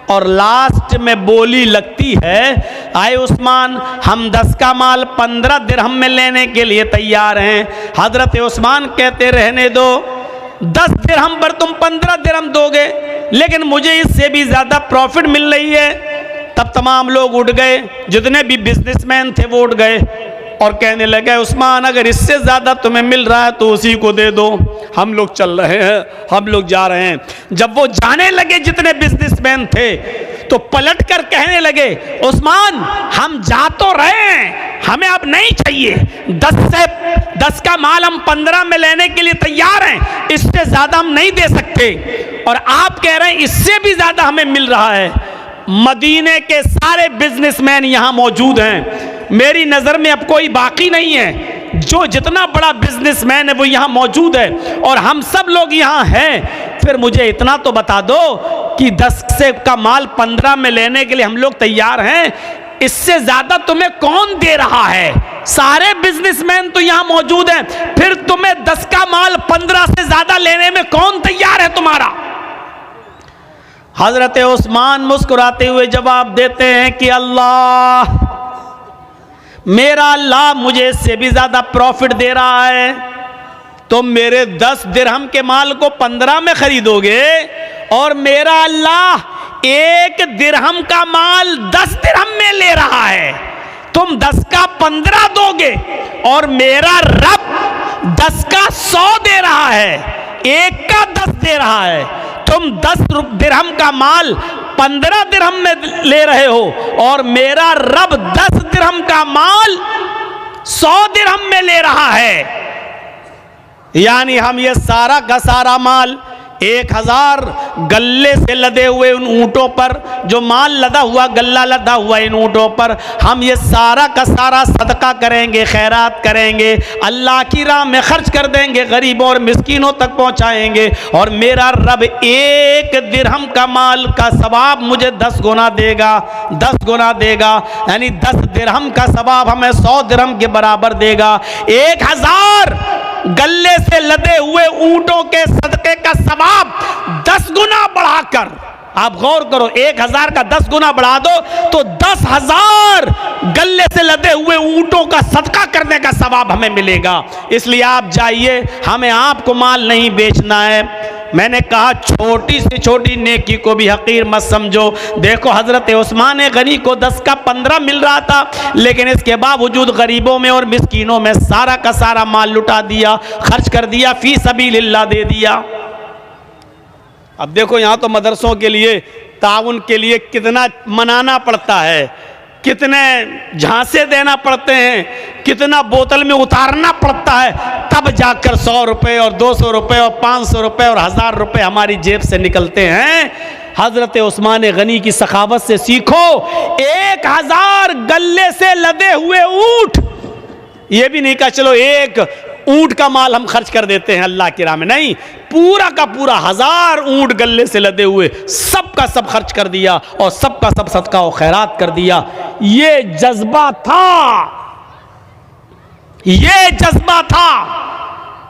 और लास्ट में बोली लगती है, आए उस्मान, हम 10 का माल 15 दिरहम में लेने के लिए तैयार हैं। हजरत उस्मान कहते, रहने दो, 10 दिरहम पर तुम 15 दिरहम दोगे, लेकिन मुझे इससे भी ज्यादा प्रॉफिट मिल रही है। तब तमाम लोग उठ गए, जितने भी बिजनेसमैन थे वो उठ गए और कहने लगे, उस्मान, अगर इससे ज्यादा तुम्हें मिल रहा है तो उसी को दे दो, हम लोग चल रहे हैं, हम लोग जा रहे हैं। जब वो जाने लगे, जितने बिजनेसमैन थे, तो पलट कर कहने लगे, उस्मान, हम जा तो रहे हैं, हमें अब नहीं चाहिए, 10 का माल हम 15 में लेने के लिए तैयार हैं, इससे ज्यादा हम नहीं दे सकते, और आप कह रहे हैं इससे भी ज्यादा हमें मिल रहा है। मदीने के सारे बिजनेसमैन यहां मौजूद हैं, मेरी नजर में अब कोई बाकी नहीं है, जो जितना बड़ा बिजनेसमैन है वो यहां मौजूद है, और हम सब लोग यहां हैं। फिर मुझे इतना तो बता दो कि 10 से का माल 15 में लेने के लिए हम लोग तैयार हैं, इससे ज्यादा तुम्हें कौन दे रहा है? सारे बिजनेसमैन तो यहां मौजूद हैं, फिर तुम्हें 10 का माल 15 से ज्यादा लेने में कौन तैयार है तुम्हारा? हजरत उस्मान मुस्कुराते हुए जवाब देते हैं कि अल्लाह, मेरा अल्लाह मुझे इससे भी ज्यादा प्रॉफिट दे रहा है। तुम मेरे 10 दिरहम के माल को 15 में खरीदोगे, और मेरा अल्लाह एक दिरहम का माल 10 दिरहम में ले रहा है, तुम 10 का 15 दोगे और मेरा रब 10 का 100 दे रहा है, एक का 10 दे रहा है। तुम 10 दिरहम का माल 15 दिरहम में ले रहे हो और मेरा रब 10 दिरहम का माल 100 दिरहम में ले रहा है। यानी हम ये सारा का सारा माल 1000 गल्ले से लदे हुए उन ऊंटों पर, जो माल लदा हुआ, गल्ला लदा हुआ इन ऊंटों पर, हम ये सारा का सारा सदका करेंगे, खैरात करेंगे, अल्लाह की राह में खर्च कर देंगे, गरीबों और मिस्कीनों तक पहुंचाएंगे और मेरा रब एक दिरहम का माल का सवाब मुझे 10 गुना देगा, 10 गुना देगा। यानी 10 दिरहम का सवाब हमें 100 दिरहम के बराबर देगा। 1000 गल्ले से लदे हुए ऊंटों के सदके का सवाब 10 गुना बढ़ाकर, आप गौर करो, 1000 का 10 गुना बढ़ा दो तो 10,000 गल्ले से लदे हुए ऊंटों का सदका करने का सवाब हमें मिलेगा। इसलिए आप जाइए, हमें आपको माल नहीं बेचना है। मैंने कहा छोटी से छोटी नेकी को भी हकीर मत समझो। देखो हजरत उस्मान गनी को 10 का 15 मिल रहा था, लेकिन इसके बावजूद गरीबों में और मिस्कीनों में सारा का सारा माल लुटा दिया, खर्च कर दिया, फी सबीलिल्लाह दे दिया। अब देखो यहाँ तो मदरसों के लिए, ताउन के लिए कितना मनाना पड़ता है, कितने झांसे देना पड़ते हैं, कितना बोतल में उतारना पड़ता है, तब जाकर 100 रुपये और 200 रुपये और 500 रुपये और 1000 रुपये हमारी जेब से निकलते हैं। हजरत उस्मान गनी की सखावत से सीखो। 1000 गल्ले से लदे हुए ऊंट, ये भी नहीं कहा चलो एक ऊंट का माल हम खर्च कर देते हैं अल्लाह की राह में, नहीं, पूरा का पूरा 1000 ऊंट गल्ले से लदे हुए सब का सब खर्च कर दिया और सब का सब सदका और खैरात कर दिया। ये जज्बा था, ये जज्बा था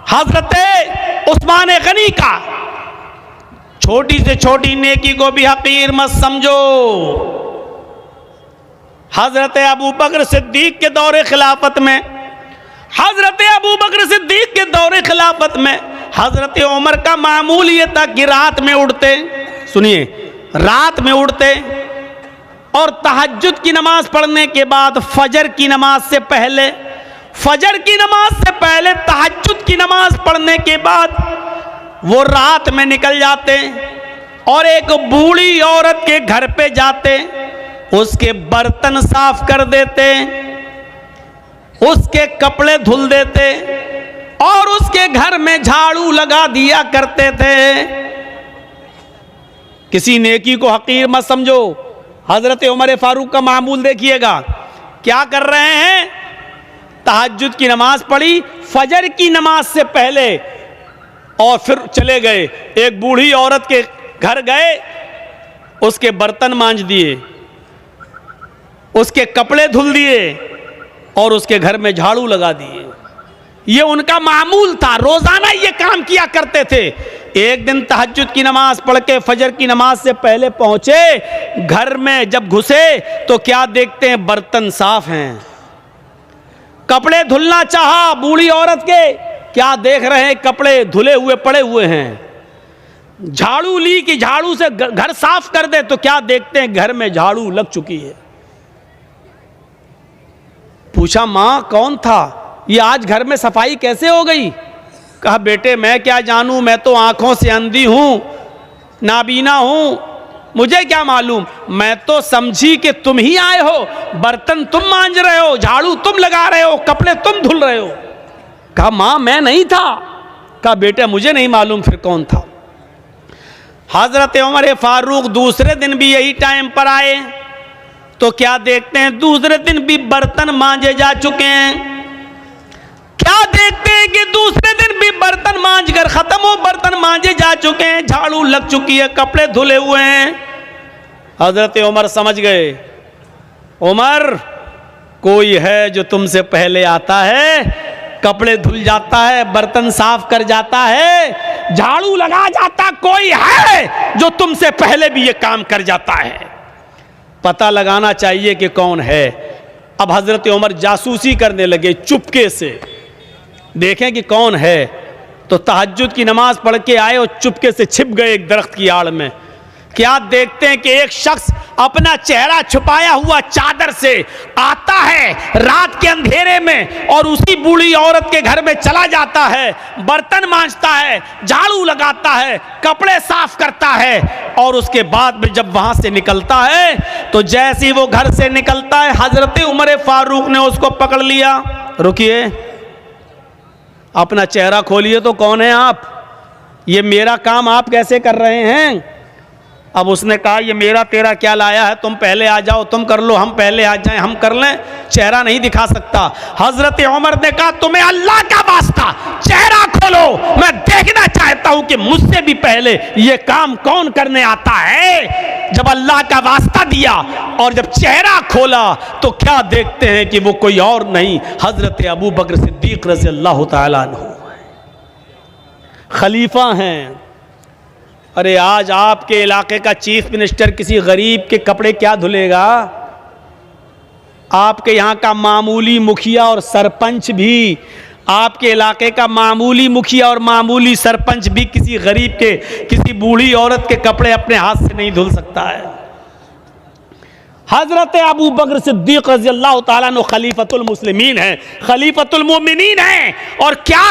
हजरत उस्मान गनी का। छोटी से छोटी नेकी को भी हकीर मत समझो। हजरत अबू बकर सिद्दीक के दौरे खिलाफत में, हजरत अबू बकर सिद्दीक के दौरे खिलाफत में हजरत उमर का मामूल ये था कि रात में उठते, सुनिए, रात में उठते और तहज्जुद की नमाज पढ़ने के बाद फजर की नमाज से पहले, फजर की नमाज से पहले तहज्जुद की नमाज पढ़ने के बाद वो रात में निकल जाते और एक बूढ़ी औरत के घर पे जाते, उसके बर्तन साफ कर देते, उसके कपड़े धुल देते और उसके घर में झाड़ू लगा दिया करते थे। किसी नेकी को हकीर मत समझो। हजरत उमर फारूक का मामूल देखिएगा, क्या कर रहे हैं, तहज्जुद की नमाज पढ़ी फजर की नमाज से पहले और फिर चले गए, एक बूढ़ी औरत के घर गए, उसके बर्तन मांज दिए, उसके कपड़े धुल दिए और उसके घर में झाड़ू लगा दिए। ये उनका मामूल था, रोजाना ये काम किया करते थे। एक दिन तहज्जुद की नमाज पढ़ के फजर की नमाज से पहले पहुंचे, घर में जब घुसे तो क्या देखते हैं, बर्तन साफ हैं। कपड़े धुलना चाहा बूढ़ी औरत के, क्या देख रहे हैं, कपड़े धुले हुए पड़े हुए हैं। झाड़ू ली कि झाड़ू से घर साफ कर दे, तो क्या देखते हैं, घर में झाड़ू लग चुकी है। पूछा माँ कौन था, ये आज घर में सफाई कैसे हो गई? कहा बेटे मैं क्या जानूं, मैं तो आंखों से अंधी हूं, नाबीना हूं, मुझे क्या मालूम, मैं तो समझी कि तुम ही आए हो, बर्तन तुम मांज रहे हो, झाड़ू तुम लगा रहे हो, कपड़े तुम धुल रहे हो। कहा माँ मैं नहीं था। कहा बेटे मुझे नहीं मालूम फिर कौन था। हजरत उमर फारूक दूसरे दिन भी यही टाइम पर आए तो क्या देखते हैं, दूसरे दिन भी बर्तन मांजे जा चुके हैं। क्या देखते हैं कि दूसरे दिन भी बर्तन मांज कर खत्म हो, बर्तन मांजे जा चुके हैं, झाड़ू लग चुकी है, कपड़े धुले हुए हैं। हजरत उमर समझ गए, उमर कोई है जो तुमसे पहले आता है, कपड़े धुल जाता है, बर्तन साफ कर जाता है, झाड़ू लगा जाता, कोई है जो तुमसे पहले भी ये काम कर जाता है। पता लगाना चाहिए कि कौन है। अब हजरत उमर जासूसी करने लगे, चुपके से देखें कि कौन है। तो तहज्जुद की नमाज पढ़ के आए और चुपके से छिप गए एक दरख्त की आड़ में। क्या देखते हैं कि एक शख्स अपना चेहरा छुपाया हुआ चादर से आता है रात के अंधेरे में और उसी बूढ़ी औरत के घर में चला जाता है, बर्तन मांजता है, झाड़ू लगाता है, कपड़े साफ करता है और उसके बाद में जब वहां से निकलता है तो जैसे ही वो घर से निकलता है हजरत उमर फारूक ने उसको पकड़ लिया। रुकिए, अपना चेहरा खोलिए तो कौन है आप? ये मेरा काम आप कैसे कर रहे हैं? अब उसने कहा ये मेरा तेरा क्या लाया है, तुम पहले आ जाओ, तुम कर लो, हम पहले आ जाएं, हम कर लें, चेहरा नहीं दिखा सकता। हजरत उमर ने कहा तुम्हें अल्लाह का वास्ता चेहरा खोलो, मैं देखना चाहता हूं कि मुझसे भी पहले ये काम कौन करने आता है। जब अल्लाह का वास्ता दिया और जब चेहरा खोला तो क्या देखते हैं कि वो कोई और नहीं, हजरत अबू बकर सिद्दीक रज़ी अल्लाह तआला अन्हु खलीफा हैं। अरे आज आपके इलाके का चीफ मिनिस्टर किसी गरीब के कपड़े क्या धुलेगा? आपके यहाँ का मामूली मुखिया और सरपंच भी, आपके इलाके का मामूली मुखिया और मामूली सरपंच भी किसी गरीब के, किसी बूढ़ी औरत के कपड़े अपने हाथ से नहीं धुल सकता है। हजरत अबू बकर सिद्दीक रज़ी अल्लाह तआला अन्हु खलीफतुल मुस्लिमीन हैं, खलीफतुल मोमिनीन हैं। और क्या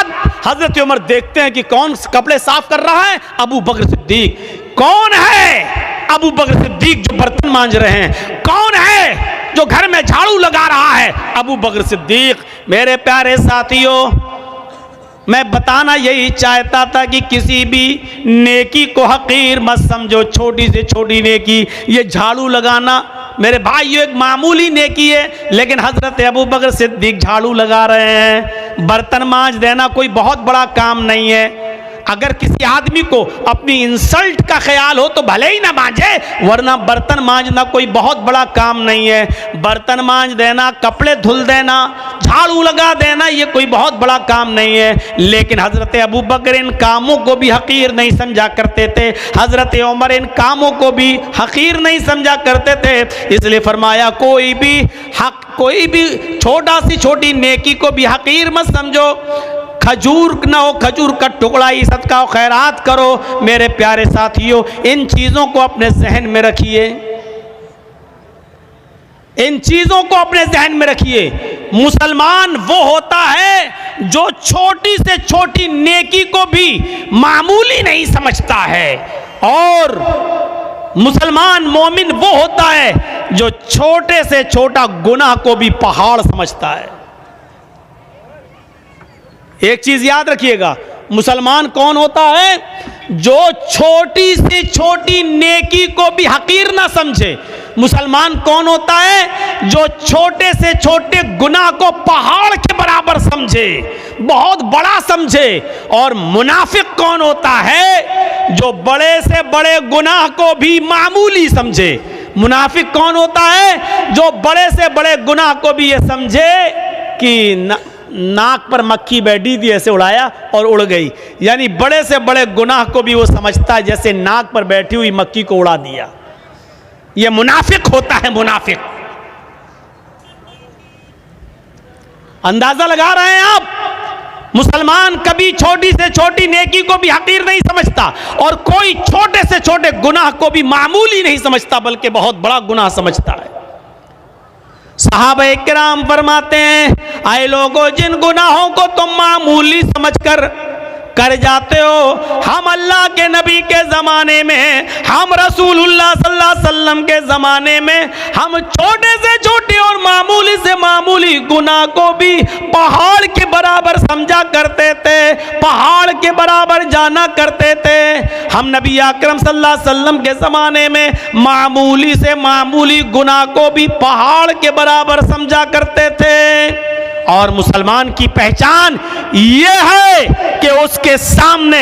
हजरत उमर देखते हैं कि कौन कपड़े साफ कर रहा है? अबू बकर सिद्दीक। कौन है अबू बकर सिद्दीक जो बर्तन मांज रहे हैं? कौन है जो घर में झाड़ू लगा रहा है? अबू बकर सिद्दीक। मेरे प्यारे साथियों, मैं बताना यही चाहता था कि किसी भी नेकी को हकीर मत समझो, छोटी से छोटी नेकी, ये झाड़ू लगाना मेरे भाइयों एक मामूली नेकी है, लेकिन हजरत अबू बकर सिद्दीक झाड़ू लगा रहे हैं। बर्तन मांज देना कोई बहुत बड़ा काम नहीं है। अगर किसी आदमी को अपनी इंसल्ट का ख्याल हो तो भले ही ना मांजे, वरना बर्तन मांजना कोई बहुत बड़ा काम नहीं है। बर्तन मांज देना, कपड़े धुल देना, झाड़ू लगा देना, ये कोई बहुत बड़ा काम नहीं है। लेकिन हजरत अबू बकर इन कामों को भी हकीर नहीं समझा करते थे, हजरत उमर इन कामों को भी हकीर नहीं समझा करते थे। इसलिए फरमाया कोई भी छोटा सी छोटी नेकी को भी हकीर मत समझो। खजूर ना हो, खजूर का टुकड़ा ही सदका खैरात करो। मेरे प्यारे साथियों, इन चीज़ों को अपने जहन में रखिए, इन चीज़ों को अपने जहन में रखिए। मुसलमान वो होता है जो छोटी से छोटी नेकी को भी मामूली नहीं समझता है, और मुसलमान मोमिन वो होता है जो छोटे से छोटा गुनाह को भी पहाड़ समझता है। एक चीज याद रखिएगा, मुसलमान कौन होता है जो छोटी से छोटी नेकी को भी हकीर ना समझे। मुसलमान कौन होता है जो छोटे से छोटे गुनाह को पहाड़ के बराबर समझे, बहुत बड़ा समझे। और मुनाफिक कौन होता है जो बड़े से बड़े गुनाह को भी मामूली समझे। मुनाफिक कौन होता है जो बड़े से बड़े गुनाह को भी ये समझे कि नाक पर मक्खी बैठी थी, ऐसे उड़ाया और उड़ गई। यानी बड़े से बड़े गुनाह को भी वो समझता है जैसे नाक पर बैठी हुई मक्खी को उड़ा दिया। ये मुनाफिक होता है, मुनाफिक। अंदाजा लगा रहे हैं आप? मुसलमान कभी छोटी से छोटी नेकी को भी हकीर नहीं समझता, और कोई छोटे से छोटे गुनाह को भी मामूली नहीं समझता, बल्कि बहुत बड़ा गुनाह समझता है। सहाबा-ए-किराम फरमाते हैं, आए लोगों, जिन गुनाहों को तुम मामूली समझकर कर जाते हो, हम अल्लाह के नबी के ज़माने में, हम रसूलुल्लाह सल्लल्लाहु अलैहि वसल्लम के ज़माने में, हम छोटे से छोटे और मामूली से मामूली गुनाह को भी पहाड़ के बराबर समझा करते थे, पहाड़ के बराबर जाना करते थे। हम नबी अकरम सल्लल्लाहु अलैहि वसल्लम के ज़माने में मामूली से मामूली गुनाह को भी पहाड़ के बराबर समझा करते थे। और मुसलमान की पहचान यह है कि उसके सामने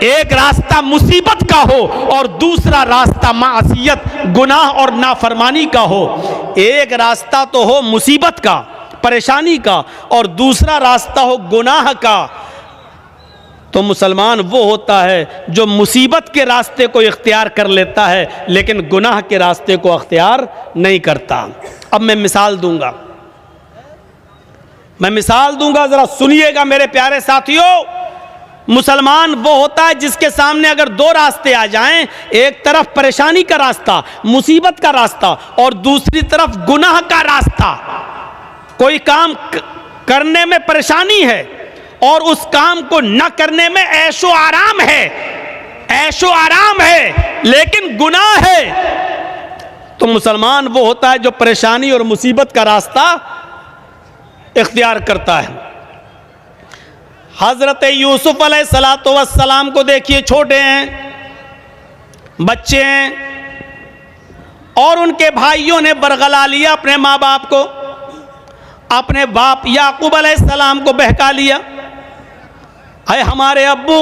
एक रास्ता मुसीबत का हो और दूसरा रास्ता मासियत, गुनाह और नाफरमानी का हो। एक रास्ता तो हो मुसीबत का, परेशानी का, और दूसरा रास्ता हो गुनाह का। तो मुसलमान वो होता है जो मुसीबत के रास्ते को इख्तियार कर लेता है, लेकिन गुनाह के रास्ते को इख्तियार नहीं करता। अब मैं मिसाल दूंगा, जरा सुनिएगा मेरे प्यारे साथियों। मुसलमान वो होता है जिसके सामने अगर दो रास्ते आ जाएं, एक तरफ परेशानी का रास्ता, मुसीबत का रास्ता, और दूसरी तरफ गुनाह का रास्ता। कोई काम करने में परेशानी है और उस काम को न करने में ऐशो आराम है, ऐशो आराम है, लेकिन गुनाह है, तो मुसलमान वो होता है जो परेशानी और मुसीबत का रास्ता इख्तियार करता है। हजरत यूसुफ अलैहिस्सलातु वस्सलाम को देखिए, छोटे हैं, बच्चे हैं, और उनके भाइयों ने बरगला लिया अपने माँ बाप को, अपने बाप याकूब अलैहिस्सलाम को बहका लिया। है हमारे अब्बू,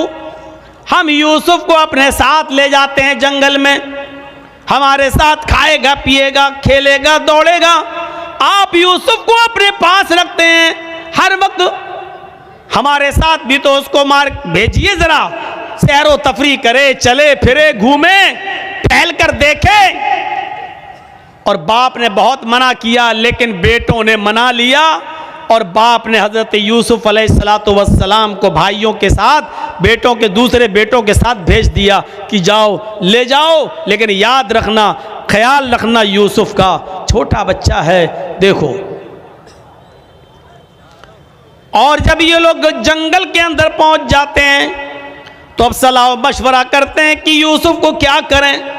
हम यूसुफ को अपने साथ ले जाते हैं जंगल में, हमारे साथ खाएगा, पिएगा, खेलेगा, दौड़ेगा, आप यूसुफ को अपने पास रखते हैं हर वक्त, हमारे साथ भी तो उसको मार भेजिए, जरा सैरो तफरी करे, चले फिरे, घूमे, टहल कर देखे। और बाप ने बहुत मना किया, लेकिन बेटों ने मना लिया, और बाप ने हजरत यूसुफ अलैहिस्सलातु वस्सलाम को भाइयों के साथ, बेटों के दूसरे बेटों के साथ भेज दिया कि जाओ, ले जाओ, लेकिन याद रखना, ख्याल रखना यूसुफ का, छोटा बच्चा है, देखो। और जब ये लोग जंगल के अंदर पहुंच जाते हैं तो अब सलाह मशवरा करते हैं कि यूसुफ को क्या करें।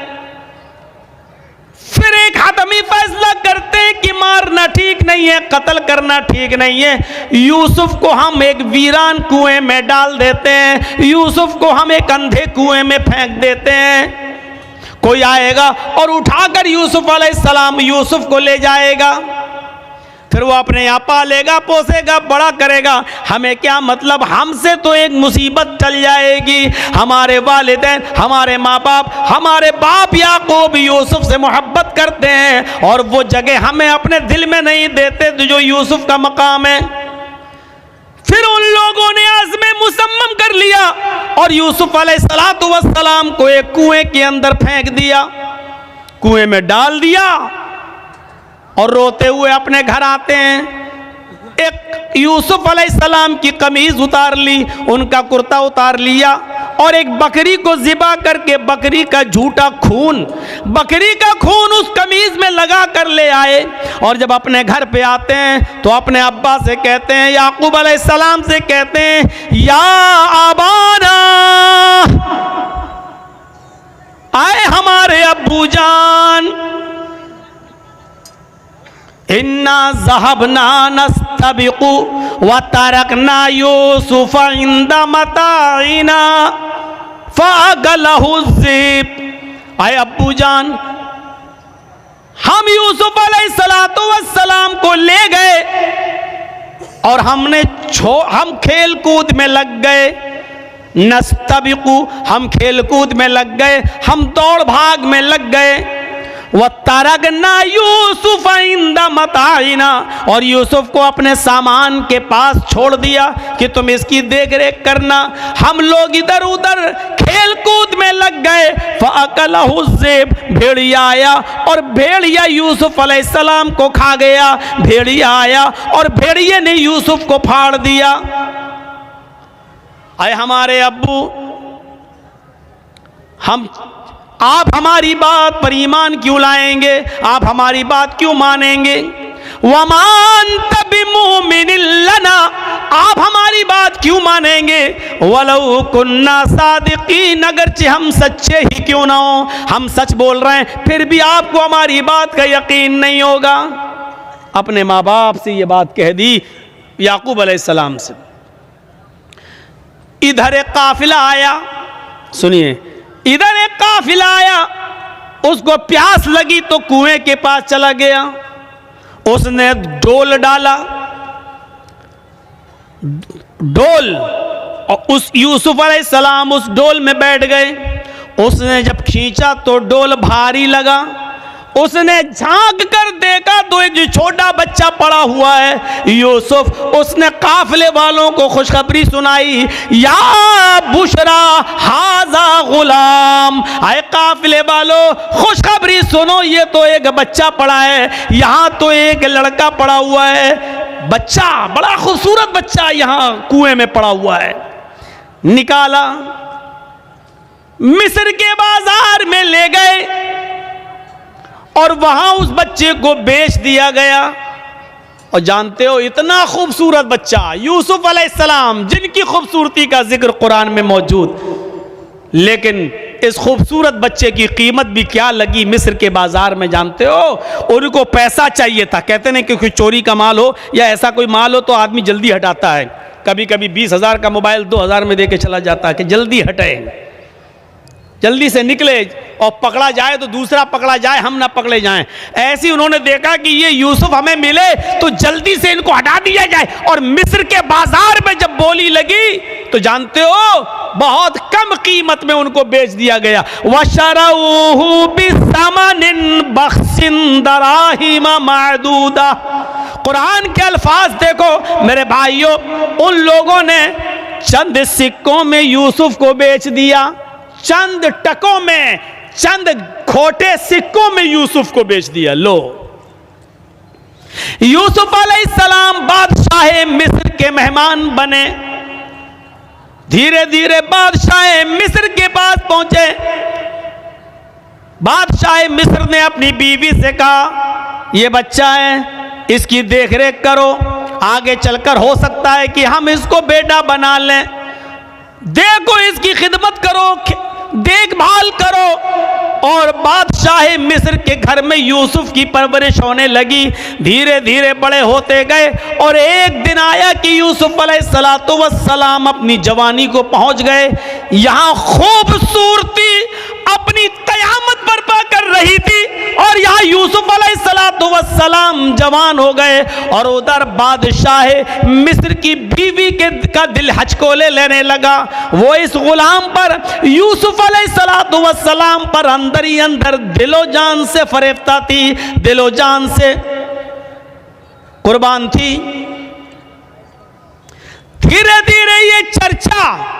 फिर एक हतमी फैसला करते हैं कि मारना ठीक नहीं है, कत्ल करना ठीक नहीं है, यूसुफ को हम एक वीरान कुएं में डाल देते हैं, यूसुफ को हम एक अंधे कुएं में फेंक देते हैं, कोई आएगा और उठाकर यूसुफ अलैहिस्सलाम यूसुफ को ले जाएगा, फिर वो अपने यहाँ पालेगा, पोसेगा, बड़ा करेगा, हमें क्या मतलब, हमसे तो एक मुसीबत टल जाएगी। हमारे वालिदैन, हमारे माँ बाप, हमारे बाप याकूब यूसुफ से मोहब्बत करते हैं और वो जगह हमें अपने दिल में नहीं देते जो यूसुफ का मकाम है। फिर उन लोगों ने आज़्म मुसम्मम कर लिया और यूसुफ अलैहिस्सलातु वस्सलाम को एक कुएं के अंदर फेंक दिया, कुएं में डाल दिया, और रोते हुए अपने घर आते हैं। एक यूसुफ अलैहिस्सलाम की कमीज उतार ली, उनका कुर्ता उतार लिया, और एक बकरी को ज़िबा करके बकरी का झूठा खून, बकरी का खून उस कमीज में लगा कर ले आए। और जब अपने घर पे आते हैं तो अपने अब्बा से कहते हैं, याकूब अलैहिस्सलाम से कहते हैं, या आबाना, आए हमारे अब्बू जान, इन्ना ज़हबना नस्तबिकु व तरकना यूसुफ इंद मताइना फ़अकलहु ज़िब। आए अब्बू जान, हम यूसुफ अलैहिस्सलातु वस्सलाम को ले गए और हम खेल कूद में लग गए, नस्तबिकु, हम खेल कूद में लग गए, हम दौड़ भाग में लग गए, व तरकना यूसुफ इंद मताइना, और यूसुफ को अपने सामान के पास छोड़ दिया कि तुम इसकी देख रेख करना। हम लोग इधर उधर खेल कूद में लग गए, फ़अकलहु ज़िब, भेड़िया आया और भेड़िया यूसुफ अलैहिस्सलाम को खा गया। भेड़िया आया और भेड़िए ने यूसुफ को फाड़ दिया। आए हमारे अब्बू, आप हमारी बात पर ईमान क्यों लाएंगे, आप हमारी बात क्यों मानेंगे। वमान बिमुमिन लना, आप हमारी बात क्यों मानेंगे। वलौ कुन्ना सादिकीन, अगरचे हम सच्चे ही क्यों ना हो, हम सच बोल रहे हैं, फिर भी आपको हमारी बात का यकीन नहीं होगा। अपने माँ बाप से ये बात कह दी याकूब अलैहिस्सलाम से। इधर एक काफिला आया, सुनिए, इधर एक काफिला आया, उसको प्यास लगी तो कुएं के पास चला गया, उसने डोल डाला, डोल, और उस यूसुफ अलैहिस्सलाम उस डोल में बैठ गए। उसने जब खींचा तो डोल भारी लगा, उसने झांक कर देखा तो एक छोटा बच्चा पड़ा हुआ है यूसुफ। उसने काफिले वालों को खुशखबरी सुनाई, या बुशरा हाजा गुलाम, आए काफिले वालों खुशखबरी सुनो, ये तो एक बच्चा पड़ा है, यहाँ तो एक लड़का पड़ा हुआ है, बच्चा, बड़ा खूबसूरत बच्चा यहाँ कुएं में पड़ा हुआ है। निकाला, मिस्र के बाजार में ले गए और वहां उस बच्चे को बेच दिया गया। और जानते हो, इतना खूबसूरत बच्चा यूसुफ अलैहिस्सलाम, जिनकी खूबसूरती का जिक्र कुरान में मौजूद, लेकिन इस खूबसूरत बच्चे की कीमत भी क्या लगी मिस्र के बाजार में, जानते हो? उनको पैसा चाहिए था। कहते नहीं कि कोई चोरी का माल हो या ऐसा कोई माल हो तो आदमी जल्दी हटाता है। कभी कभी 20,000 का मोबाइल 2,000 में दे के चला जाता है कि जल्दी हटे, जल्दी से निकले, और पकड़ा जाए तो दूसरा पकड़ा जाए, हम ना पकड़े जाएं। ऐसी उन्होंने देखा कि ये यूसुफ हमें मिले तो जल्दी से इनको हटा दिया जाए। और मिस्र के बाजार में जब बोली लगी तो जानते हो, बहुत कम कीमत में उनको बेच दिया गया। वशरऊहु बिसमनिन बख्सिन दराहिम मादूदा। कुरान के अल्फाज देखो मेरे भाइयों, उन लोगों ने चंद सिक्कों में यूसुफ को बेच दिया, चंद टकों में, चंद खोटे सिक्कों में यूसुफ को बेच दिया। लो, यूसुफ अलैहिस्सलाम बादशाह मिस्र के मेहमान बने। धीरे धीरे बादशाह मिस्र के पास पहुंचे। बादशाह मिस्र ने अपनी बीवी से कहा, यह बच्चा है, इसकी देखरेख करो, आगे चलकर हो सकता है कि हम इसको बेटा बना लें। देखो, इसकी खिदमत करो, देखभाल करो। और बादशाह मिस्र के घर में यूसुफ की परवरिश होने लगी। धीरे धीरे बड़े होते गए और एक दिन आया कि यूसुफ अलैहिस्सलातु वस्सलाम अपनी जवानी को पहुंच गए। यहां खूबसूरती अपनी कयामत बर्पा कर रही थी और यहाँ यूसुफ अलैहिस्सलातु वस्सलाम जवान हो गए। और उधर बादशाह मिस्र की बीवी का दिल हचकोले लेने लगा। वो इस गुलाम पर, यूसुफ अलैहिस्सलातु वस्सलाम पर अंदर ही अंदर दिलो जान से फरेफ्ता थी, दिलो जान से कुर्बान थी। धीरे धीरे ये चर्चा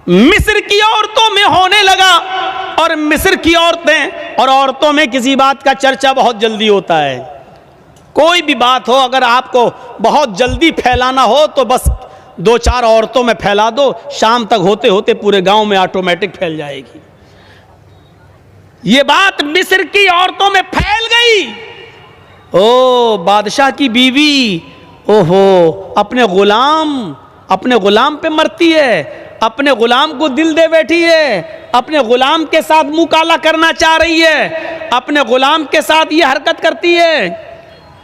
मिस्र की औरतों में होने लगा। और मिस्र की औरतें और औरतों में किसी बात का चर्चा बहुत जल्दी होता है। कोई भी बात हो, अगर आपको बहुत जल्दी फैलाना हो तो बस 2-4 औरतों में फैला दो, शाम तक होते होते पूरे गांव में ऑटोमेटिक फैल जाएगी। ये बात मिस्र की औरतों में फैल गई। ओ बादशाह की बीवी, ओहो, अपने गुलाम पे मरती है, अपने गुलाम को दिल दे बैठी है, अपने गुलाम के साथ मुंह काला करना चाह रही है, अपने गुलाम के साथ ये हरकत करती है।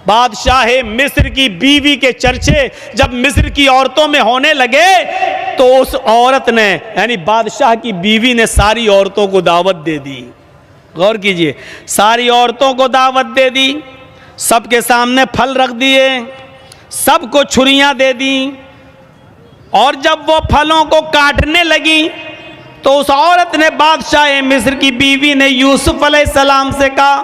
बादशाह मिस्र की बीवी के चर्चे जब मिस्र की औरतों में होने लगे तो उस औरत ने, यानी बादशाह की बीवी ने, सारी औरतों को दावत दे दी। गौर कीजिए, सारी औरतों को दावत दे दी, सबके सामने फल रख दिए, सबको छुरियां दे दी। और जब वो फलों को काटने लगी तो उस औरत ने, बादशाह मिस्र की बीवी ने यूसुफ अलैहिस्सलाम से कहा,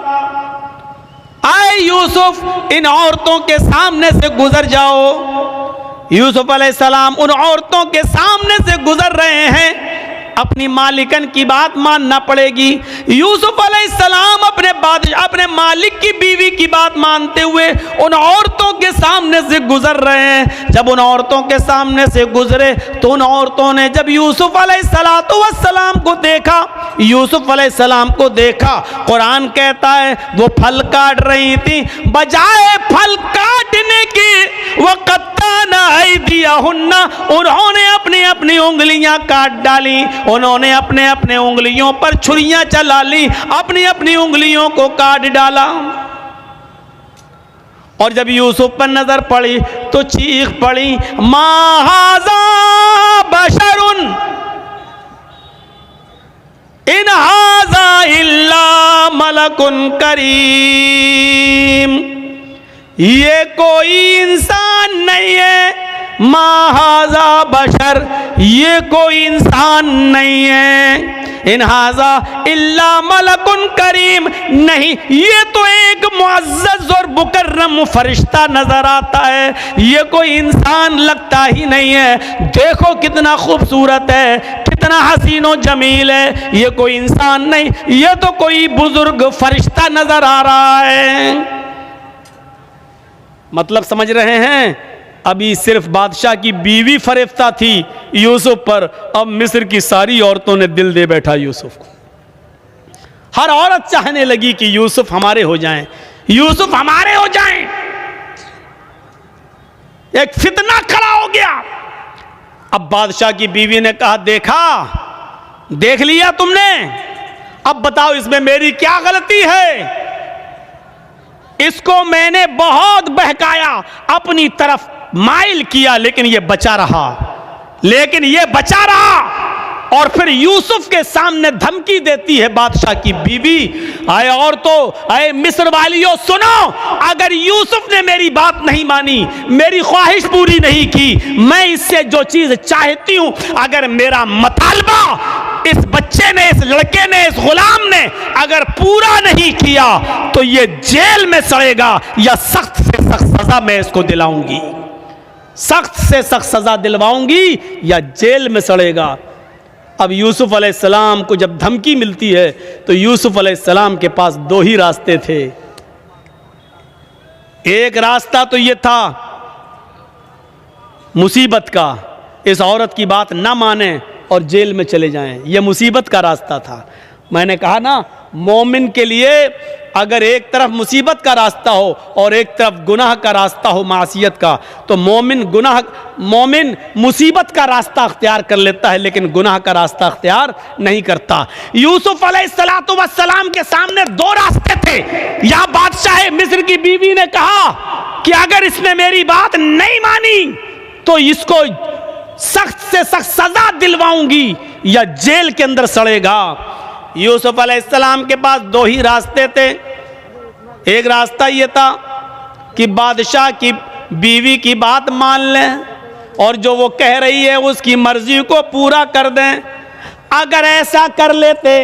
आए यूसुफ, इन औरतों के सामने से गुजर जाओ। यूसुफ अलैहिस्सलाम उन औरतों के सामने से गुजर रहे हैं। अपनी मालिकन की बात मानना पड़ेगी। यूसुफ अलैहिस्सलाम अपने मालिक की बीवी की बात मानते हुए उन औरतों के सामने से गुजर रहे हैं। जब उन औरतों के सामने से गुजरे तो उन औरतों ने जब यूसुफ अलैहिस्सलातु वस्सलाम को देखा, यूसुफ अलैहिस्सलाम को देखा, कुरान कहता है वो फल काट रही थी, बजाय फल काटने की वो कत्ताना ऐदियहुन्ना, उन्होंने अपनी अपनी उंगलियां काट डाली, उन्होंने अपने अपने उंगलियों पर छुरियां चला ली, अपनी अपनी उंगलियों को काट डाला। और जब यूसुफ पर नजर पड़ी तो चीख पड़ी, मा हाज़ा बशरुन इन हाज़ा इल्ला मलकुन करीम। ये कोई इंसान नहीं है, मा हाज़ा बशर, ये कोई इंसान नहीं है, इन हाज़ा इल्ला मलकुन करीम, नहीं, ये तो एक मुअज़्ज़ज़ और मुकर्रम फरिश्ता नजर आता है, ये कोई इंसान लगता ही नहीं है। देखो कितना खूबसूरत है, कितना हसीनो जमील है, ये कोई इंसान नहीं, ये तो कोई बुजुर्ग फरिश्ता नजर आ रहा है। मतलब समझ रहे हैं? अभी सिर्फ बादशाह की बीवी फरेफ्ता थी यूसुफ पर, अब मिस्र की सारी औरतों ने दिल दे बैठा यूसुफ को। हर औरत चाहने लगी कि यूसुफ हमारे हो जाएं, यूसुफ हमारे हो जाएं। एक फितना खड़ा हो गया। अब बादशाह की बीवी ने कहा, देखा, देख लिया तुमने, अब बताओ इसमें मेरी क्या गलती है? इसको मैंने बहुत बहकाया, अपनी तरफ माइल किया, लेकिन ये बचा रहा, लेकिन ये बचा रहा। और फिर यूसुफ के सामने धमकी देती है बादशाह की बीवी। आए और तो आए मिस्र वालियों सुनो, अगर यूसुफ ने मेरी बात नहीं मानी, मेरी ख्वाहिश पूरी नहीं की, मैं इससे जो चीज चाहती हूं, अगर मेरा मतालबा इस बच्चे ने, इस लड़के ने, इस गुलाम ने अगर पूरा नहीं किया तो ये जेल में सड़ेगा या सख्त से सख्त सजा मैं इसको दिलाऊंगी, सख्त से सख्त सजा दिलवाऊंगी या जेल में सड़ेगा। अब यूसुफ अलैहिस्सलाम को जब धमकी मिलती है तो यूसुफ अलैहिस्सलाम के पास दो ही रास्ते थे। एक रास्ता तो ये था मुसीबत का, इस औरत की बात ना माने और जेल में चले जाएं, यह मुसीबत का रास्ता था। मैंने कहा ना, मोमिन के लिए अगर एक तरफ मुसीबत का रास्ता हो और एक तरफ गुनाह का रास्ता हो, मासियत का, तो मोमिन मुसीबत का रास्ता अख्तियार कर लेता है, लेकिन गुनाह का रास्ता अख्तियार नहीं करता। यूसुफ अलैहिस्सलातु वस्सलाम के सामने दो रास्ते थे। या बादशाह मिस्र की बीवी ने कहा कि अगर इसने मेरी बात नहीं मानी तो इसको सख्त से सख्त सजा दिलवाऊंगी या जेल के अंदर सड़ेगा। यूसुफ अलैहिस्सलाम के पास दो ही रास्ते थे। एक रास्ता यह था कि बादशाह की बीवी की बात मान लें और जो वो कह रही है उसकी मर्जी को पूरा कर दें। अगर ऐसा कर लेते,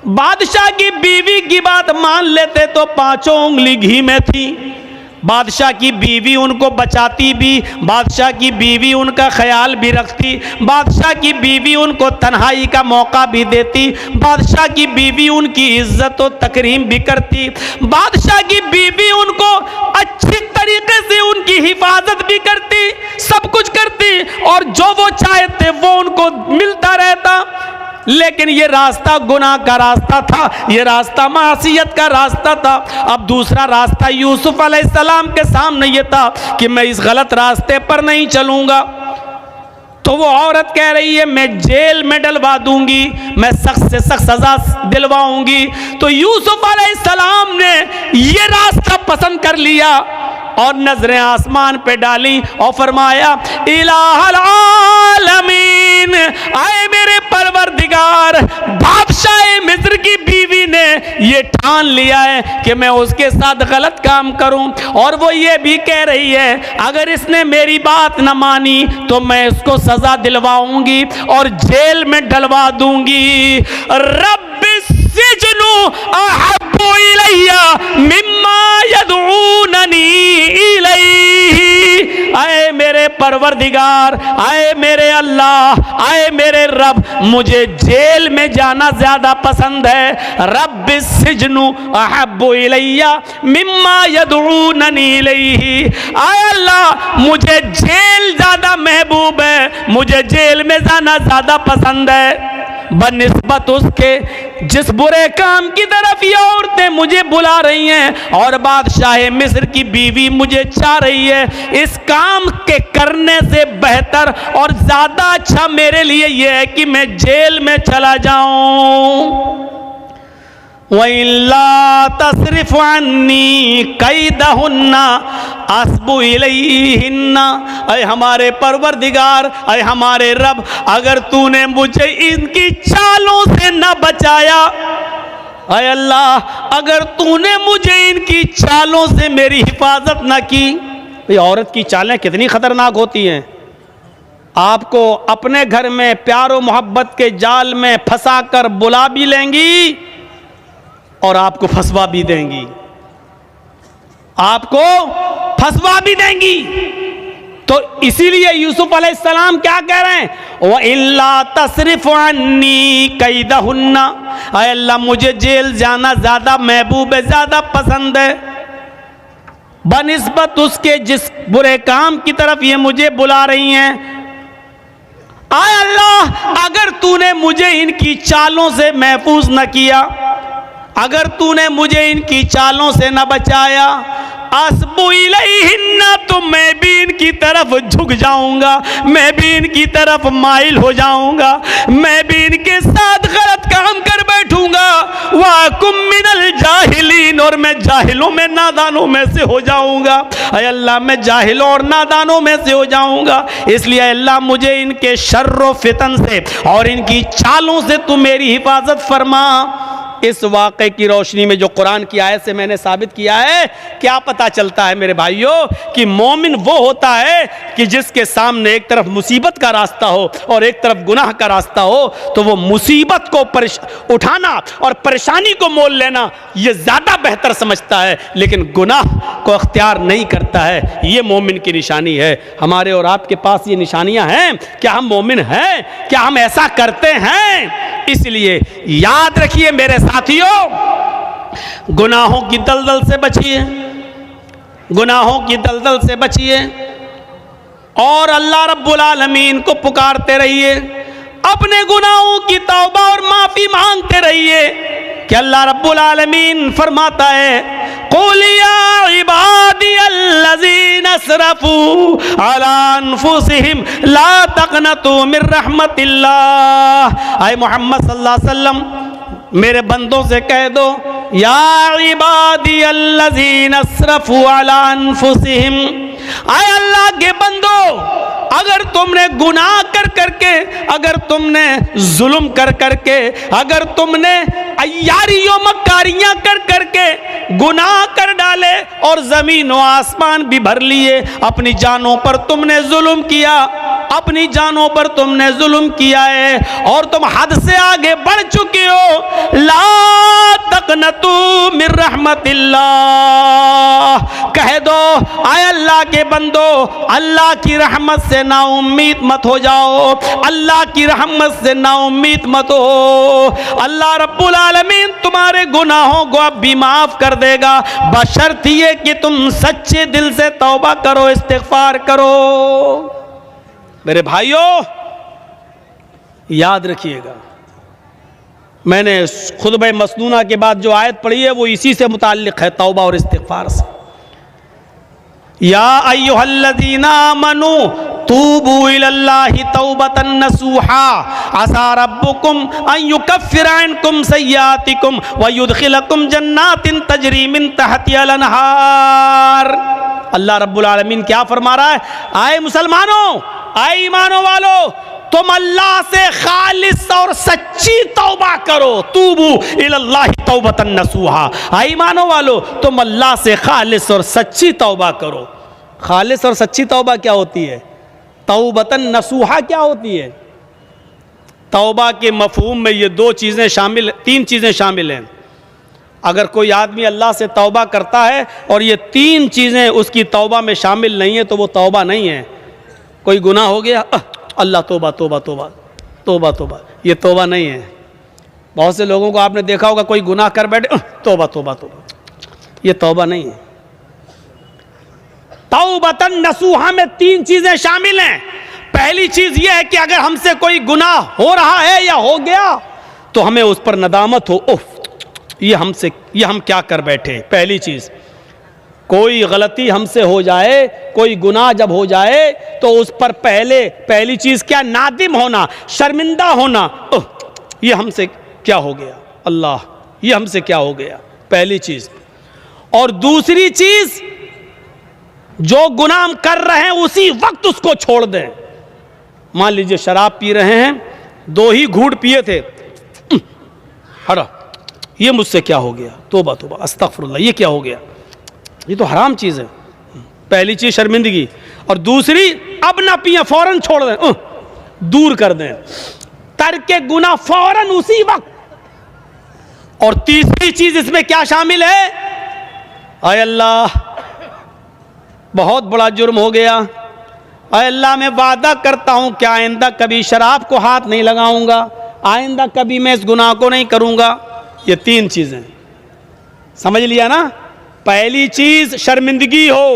बादशाह की बीवी की बात मान लेते, तो पांचों उंगली घी में थी। बादशाह की बीवी उनको बचाती भी, बादशाह की बीवी उनका ख्याल भी रखती, बादशाह की बीवी उनको तन्हाई का मौका भी देती, बादशाह की बीवी उनकी इज्जत और तकरीम भी करती, बादशाह की बीवी उनको अच्छी तरीके से उनकी हिफाजत भी करती, सब कुछ करती और जो वो चाहते वो उनको मिलता रहता। लेकिन ये रास्ता गुनाह का रास्ता था, ये रास्ता मासियत का रास्ता था। अब दूसरा रास्ता यूसुफ अलैहिस्सलाम के सामने ये था कि मैं इस गलत रास्ते पर नहीं चलूंगा। तो वो औरत कह रही है मैं जेल में डलवा दूंगी, मैं सख्त से सख्त सजा दिलवाऊंगी। तो यूसुफ अलैहिस्सलाम ने ये रास्ता पसंद कर लिया और नजरें आसमान पे डाली और फरमाया, इलाहल आलमीन, आए मेरे परवरदिगार, बादशाह मिस्र की बीवी ने ये ठान लिया है कि मैं उसके साथ गलत काम करूं, और वो ये भी कह रही है अगर इसने मेरी बात न मानी तो मैं इसको सजा दिलवाऊंगी और जेल में डलवा दूंगी। रब्बिस सिजनु अहब्बु इलैया मिम्मा यदऊननी इलैहि, आए मेरे परवरदिगार, आए मेरे अल्लाह, आए मेरे रब, मुझे जेल में जाना ज्यादा पसंद है। रब्बिस सिजनु अहब्बु इलैया मिम्मा यदऊननी इलैहि, आए अल्लाह मुझे जेल ज्यादा महबूब है, मुझे जेल में जाना ज्यादा पसंद है बनिस्बत उसके जिस बुरे काम की तरफ ये औरतें मुझे बुला रही हैं और बादशाह मिस्र की बीवी मुझे चाह रही है। इस काम के करने से बेहतर और ज्यादा अच्छा मेरे लिए यह है कि मैं जेल में चला जाऊं। वइल्ला तस्रिफ अन्नी कैदहुन्ना अस्बु इलैहिन्ना, ऐ हमारे परवरदिगार, ऐ हमारे रब, अगर तूने मुझे इनकी चालों से न बचाया, ऐ अल्लाह अगर तूने मुझे इनकी चालों से मेरी हिफाजत न की। भाई औरत की चालें कितनी खतरनाक होती हैं। आपको अपने घर में प्यारो मोहब्बत के जाल में फंसा कर बुला भी लेंगी और आपको फंसवा भी देंगी, आपको फंसवा भी देंगी। तो इसीलिए यूसुफ अलैहिस्सलाम क्या कह रहे हैं, व इल्ला तस्रिफ अन्नी कैदहुन्ना, ऐ अल्लाह मुझे जेल जाना ज्यादा महबूब है, ज्यादा पसंद है। बनिस्बत उसके जिस बुरे काम की तरफ ये मुझे बुला रही हैं, आय अल्लाह अगर तूने मुझे इनकी चालों से महफूज न किया, अगर तूने मुझे इनकी चालों से न बचाया, अस्बु इलैहिन्ना, तो मैं भी इनकी तरफ झुक जाऊंगा, मैं भी इनकी तरफ माइल हो जाऊंगा, मैं भी इनके साथ गलत काम कर बैठूंगा, वाकुम मिनल जाहिलीन, और मैं जाहिलों में नादानों में से हो जाऊंगा। अय अल्लाह मैं जाहिलों और नादानों में से हो जाऊंगा, इसलिए अल्लाह मुझे इनके शर्र फितन से और इनकी चालों से तू मेरी हिफाजत फरमा। इस वाक़े की रोशनी में जो कुरान की आयत से मैंने साबित किया है, क्या पता चलता है मेरे भाइयों कि मोमिन वो होता है कि जिसके सामने एक तरफ मुसीबत का रास्ता हो और एक तरफ गुनाह का रास्ता हो, तो वो मुसीबत को उठाना और परेशानी को मोल लेना ये ज़्यादा बेहतर समझता है, लेकिन गुनाह को अख्तियार नहीं करता है। ये मोमिन की निशानी है। हमारे और आपके पास ये निशानियां हैं। क्या हम मोमिन हैं? क्या हम ऐसा करते हैं? इसलिए याद रखिए मेरे साथियों, गुनाहों की दलदल से बचिए, गुनाहों की दलदल से बचिए और अल्लाह रब्बुल आलमीन को पुकारते रहिए, अपने गुनाहों की तौबा और माफी मांगते रहिए कि अल्लाह रब्बुल आलमीन फरमाता है, कुल या इबादियल्लज़ीना असरफू अला अनफुसिहिम ला तक़नतू मिर रहमतिल्लाह। आए मोहम्मद सल्लल्लाहु अलैहि वसल्लम मेरे बंदों से कह दो, या इबादियल्लज़ीना असरफू अला अनफुसिहिम, आए अल्लाह के बंदो, अगर तुमने गुनाह कर करके, अगर तुमने जुल्म कर करके, अगर तुमने अय्यारियों मक्कारियां कर करके गुनाह कर डाले और जमीन व आसमान भी भर लिए, अपनी जानों पर तुमने जुल्म किया, अपनी जानों पर तुमने जुल्म किया है और तुम हद से आगे बढ़ चुके हो, ला तक़नतू मिर रहमतिल्लाह, कह दो आए अल्लाह के बंदो, अल्लाह की रहमत से ना उम्मीद मत हो जाओ, अल्लाह की रहमत से ना उम्मीद मत हो। अल्लाह रब्बुल आलमीन तुम्हारे गुनाहों को अब भी माफ कर देगा, बशर्त ये कि तुम सच्चे दिल से तौबा करो, इस्तिग़फ़ार करो। मेरे भाइयों याद रखिएगा, मैंने खुतबे मसनूना के बाद जो आयत पढ़ी है वो इसी से मुताल्लिक़ है, तौबा और इस्तिग़फ़ार से। या अय्युहल्लज़ीना आमनू तूबू इलल्लाहि तौबतन नसूहा असा रब्बुकुम अन युकफ्फिरा अन्कुम सय्यातिकुम व युदखिलकुम जन्नातिन तजरी मिन तहतिहल अनहार। अल्लाह रब्बुल आलमीन क्या फरमा रहा है? आए मुसलमानों, आए ईमानों वालों, तुम अल्लाह से खालिस और सच्ची तौबा करो, तूबू इलल्लाहि तौबतन नसूहा। आए ईमानों वालों, तुम अल्लाह से खालिस और सच्ची तौबा करो। खालिस और सच्ची तौबा क्या होती है? तौबतन नसूहा क्या होती है? तौबा के मफहूम में ये दो चीज़ें शामिल, तीन चीज़ें शामिल हैं। अगर कोई आदमी अल्लाह से तौबा करता है और ये तीन चीज़ें उसकी तौबा में शामिल नहीं है तो वो तौबा नहीं है। कोई गुनाह हो गया, अल्लाह तौबा तौबा तौबा तौबा तौबा, ये तौबा नहीं है। बहुत से लोगों को आपने देखा होगा, कोई गुनाह कर बैठे, तौबा तौबा तौबा, ये तौबा नहीं है। तौबतन नसूहा में तीन चीजें शामिल हैं। पहली चीज यह है कि अगर हमसे कोई गुनाह हो रहा है या हो गया तो हमें उस पर नदामत हो, ओह ये हम क्या कर बैठे। पहली चीज, कोई गलती हमसे हो जाए, कोई गुनाह जब हो जाए तो उस पर पहली चीज क्या? नादिम होना, शर्मिंदा होना, ओह ये हमसे क्या हो गया, अल्लाह ये हमसे क्या हो गया, पहली चीज। और दूसरी चीज, जो गुनाह हम कर रहे हैं उसी वक्त उसको छोड़ दें। मान लीजिए शराब पी रहे हैं, 2 ही घूंट पिए थे, हरा ये मुझसे क्या हो गया, तौबा तौबा अस्तगफिरुल्लाह, ये क्या हो गया, ये तो हराम चीज़ है। पहली चीज़ शर्मिंदगी, और दूसरी अब ना पिए, फौरन छोड़ दें, दूर कर दें, तर्के गुनाह फौरन उसी वक्त। और तीसरी चीज़ इसमें क्या शामिल है? आय अल्लाह बहुत बड़ा जुर्म हो गया, आय अल्लाह मैं वादा करता हूँ कि आइंदा कभी शराब को हाथ नहीं लगाऊंगा, आइंदा कभी मैं इस गुनाह को नहीं करूँगा। ये 3 चीज़ें समझ लिया ना? पहली चीज शर्मिंदगी हो,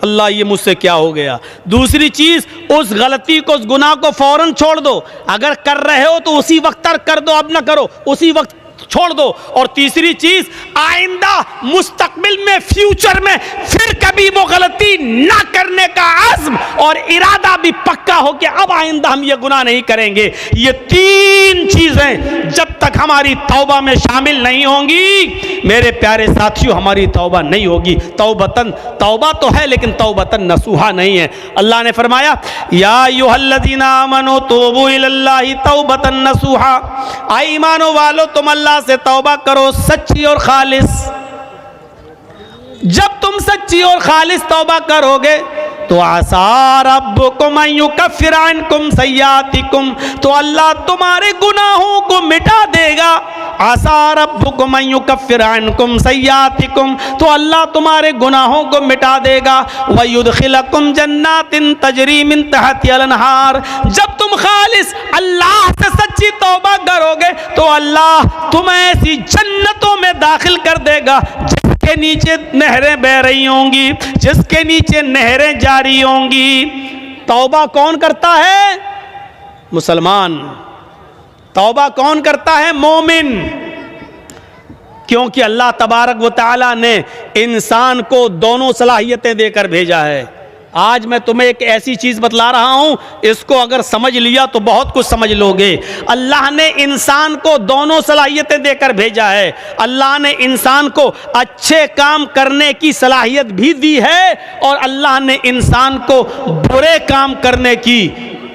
अल्लाह ये मुझसे क्या हो गया। दूसरी चीज उस गलती को, उस गुनाह को फौरन छोड़ दो। अगर कर रहे हो तो उसी वक्त तर्क कर दो, अब ना करो, उसी वक्त छोड़ दो। और तीसरी चीज, आइंदा मुस्तकबिल में, फ्यूचर में फिर कभी वो गलती ना करने का आज़्म और इरादा भी पक्का हो कि अब आइंदा हम ये गुनाह नहीं करेंगे। ये तीन चीजें जब तक हमारी तौबा में शामिल नहीं होंगी, मेरे प्यारे साथियों, हमारी तौबा नहीं होगी। तौबतन, तौबा तो है लेकिन तौबतन नसूहा नहीं है। अल्लाह ने फरमाया, या अय्युहल्लज़ीना आमनू तूबू इलल्लाहि तौबतन नसूहा, आई ईमानो वालो तुम अल्लाह से तौबा करो सच्ची और खालिस। जब तुम सच्ची और खालिस तौबा करोगे तो आसा रब्बुकुम अन युकफ्फिर अन्कुम सय्यातिकुम, तो अल्लाह तुम्हारे गुनाहों को मिटा देगा। आसा रब्बुकुम अन युकफ्फिर अन्कुम सय्यातिकुम, तो अल्लाह तुम्हारे गुनाहों को मिटा देगा। व युदखिलकुम जन्नातिन तजरी मिन तहतिहल अनहार, जब तुम खालिस अल्लाह से सच्ची तौबा करोगे तो अल्लाह तुम्हें ऐसी जन्नतों में दाखिल कर देगा जिसके नीचे नहरें बह रही होंगी, जिसके नीचे नहरें जारी होंगी। तौबा कौन करता है? मुसलमान। तौबा कौन करता है? मोमिन। क्योंकि अल्लाह तबारक व तआला ने इंसान को दोनों सलाहियतें देकर भेजा है। आज मैं तुम्हें एक ऐसी चीज़ बतला रहा हूँ, इसको अगर समझ लिया तो बहुत कुछ समझ लोगे। अल्लाह ने इंसान को दोनों सलाहियतें देकर भेजा है। अल्लाह ने इंसान को अच्छे काम करने की सलाहियत भी दी है और अल्लाह ने इंसान को बुरे काम करने की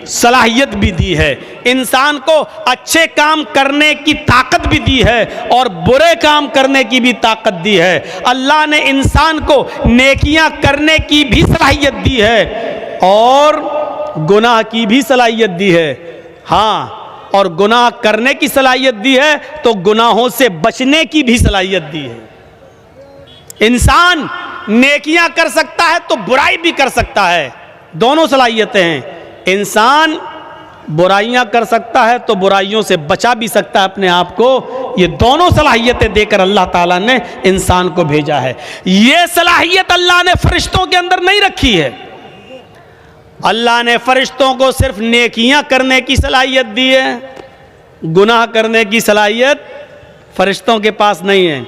सलाहियत भी दी है। इंसान को अच्छे काम करने की ताकत भी दी है और बुरे काम करने की भी ताकत दी है। अल्लाह ने इंसान को नेकियां करने की भी सलाहियत दी है और गुनाह की भी सलाहियत दी है। हाँ, और गुनाह करने की सलाहियत दी है तो गुनाहों से बचने की भी सलाहियत दी है। इंसान नेकियां कर सकता है तो बुराई भी कर सकता है, दोनों सलाहियतें हैं। इंसान बुराइयां कर सकता है तो बुराइयों से बचा भी सकता है अपने आप को। ये दोनों सलाहियतें देकर अल्लाह ताला ने इंसान को भेजा है। ये सलाहियत अल्लाह ने फरिश्तों के अंदर नहीं रखी है। अल्लाह ने फरिश्तों को सिर्फ नेकियां करने की सलाहियत दी है, गुनाह करने की सलाहियत फरिश्तों के पास नहीं है।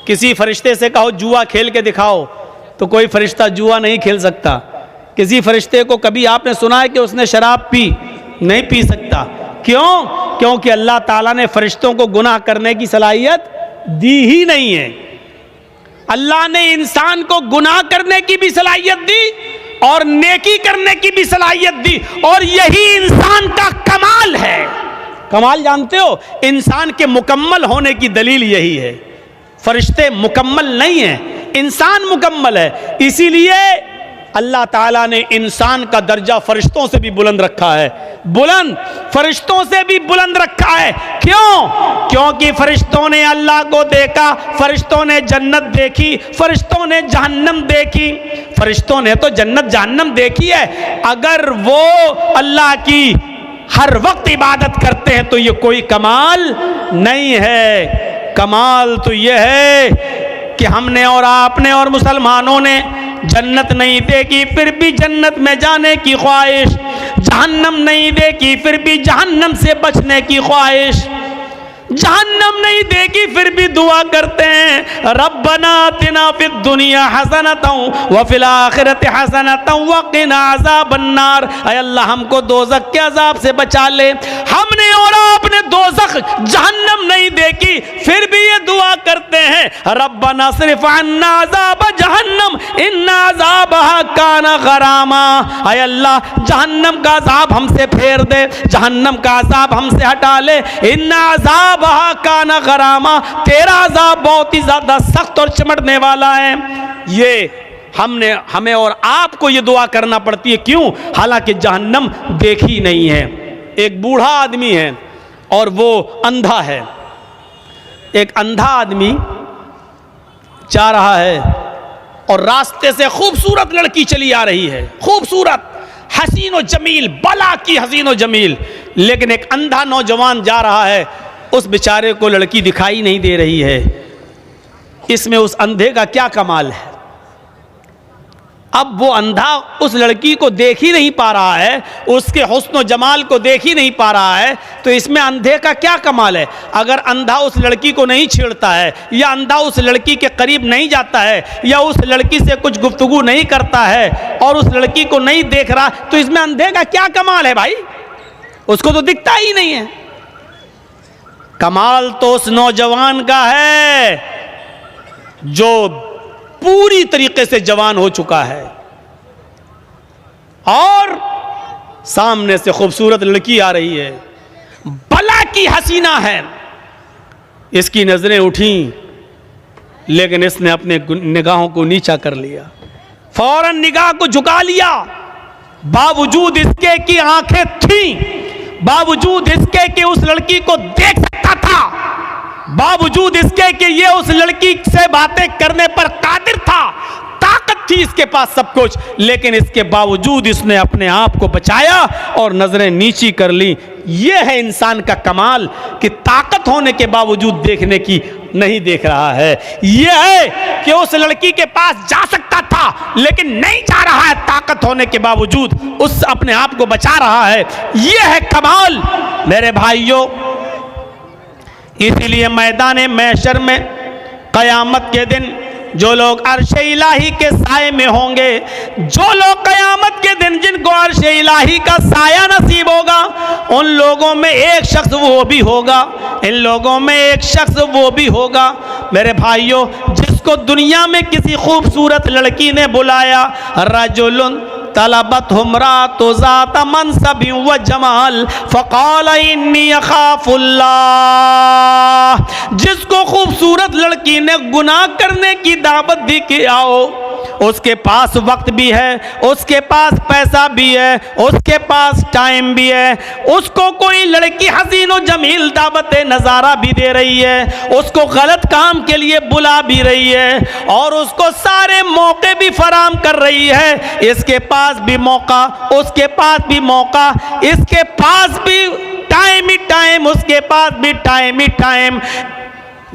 किसी फरिश्ते से कहो जुआ खेल के दिखाओ तो कोई फरिश्ता जुआ नहीं खेल सकता। किसी फरिश्ते को कभी आपने सुना है कि उसने शराब पी? नहीं पी सकता। क्यों? क्योंकि अल्लाह ताला ने फरिश्तों को गुनाह करने की सलाहियत दी ही नहीं है। अल्लाह ने इंसान को गुनाह करने की भी सलाहियत दी और नेकी करने की भी सलाहियत दी, और यही इंसान का कमाल है। कमाल जानते हो? इंसान के मुकम्मल होने की दलील यही है। फरिश्ते मुकम्मल नहीं है, इंसान मुकम्मल है। इसीलिए अल्लाह ताला ने इंसान का दर्जा फरिश्तों से भी बुलंद रखा है। बुलंद, फरिश्तों से भी बुलंद रखा है। क्यों? क्योंकि फरिश्तों ने अल्लाह को देखा, फरिश्तों ने जन्नत देखी, फरिश्तों ने जहन्नम देखी। फरिश्तों ने तो जन्नत जहन्नम देखी है। अगर वो अल्लाह की हर वक्त इबादत करते हैं तो ये कोई कमाल नहीं है। कमाल तो ये है कि हमने और आपने और मुसलमानों ने जन्नत नहीं देखी फिर भी जन्नत में जाने की ख्वाहिश, जहन्नम नहीं देखी फिर भी जहन्नम से बचने की ख्वाहिश, जहन्नम नहीं देखी फिर भी दुआ करते हैं रब्बना आतिना फिद दुनिया हसनतन व फिल आखिरति हसनतन व क़िना अज़ाबन्नार। ऐ अल्लाह हमको दोज़ख के अजाब से बचा ले। हमने और आपने दोज़ख जहन्नम नहीं देखी फिर भी ये दुआ करते हैं रब्बना सिर्फ अन्ना अज़ाब जहन्नम इन्ना अज़ाबहा काना गरामा। ऐ अल्लाह जहन्नम का अजाब हमसे फेर दे, जहन्नम का अजाब हमसे हटा ले। इन्ना अज़ाब का न गरामा, तेरा अज़ाब बहुत ही ज्यादा सख्त और चिमटने वाला है। ये हमें और आपको ये दुआ करना पड़ती है। क्यों? हालांकि जहन्नम देखी नहीं है। एक बूढ़ा आदमी है और वो अंधा है। एक अंधा आदमी जा रहा है और रास्ते से खूबसूरत लड़की चली आ रही है, खूबसूरत हसीन व जमील, बला की हसीन व जमील। लेकिन एक अंधा नौजवान जा रहा है, उस बेचारे को लड़की दिखाई नहीं दे रही है इसमें उस अंधे का क्या कमाल है। अब वो अंधा उस लड़की को देख ही नहीं पा रहा है, उसके हुस्न जमाल को देख ही नहीं पा रहा है, तो इसमें अंधे का क्या कमाल है। अगर अंधा उस लड़की को नहीं छेड़ता है, या अंधा उस लड़की के करीब नहीं जाता है, या उस लड़की से कुछ गुफ्तगू नहीं करता है और उस लड़की को नहीं देख रहा, तो इसमें अंधे का क्या कमाल है भाई। उसको तो दिखता ही नहीं है। कमाल तो उस नौजवान का है जो पूरी तरीके से जवान हो चुका है और सामने से खूबसूरत लड़की आ रही है, बला की हसीना है, इसकी नजरें उठी, लेकिन इसने अपने निगाहों को नीचा कर लिया, फौरन निगाह को झुका लिया। बावजूद इसके कि आंखें थीं, बावजूद इसके कि उस लड़की को देख सकता था, बावजूद इसके कि ये उस लड़की से बातें करने पर कादिर था, ताकत थी इसके पास सब कुछ, लेकिन इसके बावजूद इसने अपने आप को बचाया और नजरें नीची कर ली। ये है इंसान का कमाल कि ताकत होने के बावजूद देखने की नहीं देख रहा है। यह है कि उस लड़की के पास जा सकता था लेकिन नहीं जा रहा है, ताकत होने के बावजूद उस अपने आप को बचा रहा है। यह है कमाल मेरे भाइयों। इसीलिए मैदान महशर में क़यामत के दिन जो लोग अर्श इलाही के साए में होंगे, जो लोग क़यामत के दिन जिनको अर्श इलाही का साया नसीब होगा, उन लोगों में एक शख्स वो भी होगा, इन लोगों में एक शख्स वो भी होगा मेरे भाइयों, जिसको दुनिया में किसी खूबसूरत लड़की ने बुलाया, रजुलुन तलबत हुमरातु ज़ात मनसबि व जमाल फ़क़ाल इन्नी अख़ाफ़ुल्लाह। जिसको खूबसूरत लड़की ने गुनाह करने की दावत दी कि आओ, उसके पास वक्त भी है, उसके पास पैसा भी है, उसके पास टाइम भी है, उसको कोई लड़की हसीन व जमील दावत नज़ारा भी दे रही है, उसको गलत काम के लिए बुला भी रही है और उसको सारे मौके भी फराम कर रही है। इसके पास भी मौका, उसके पास भी मौका, इसके पास भी टाइम ही टाइम, उसके पास भी टाइम ही टाइम।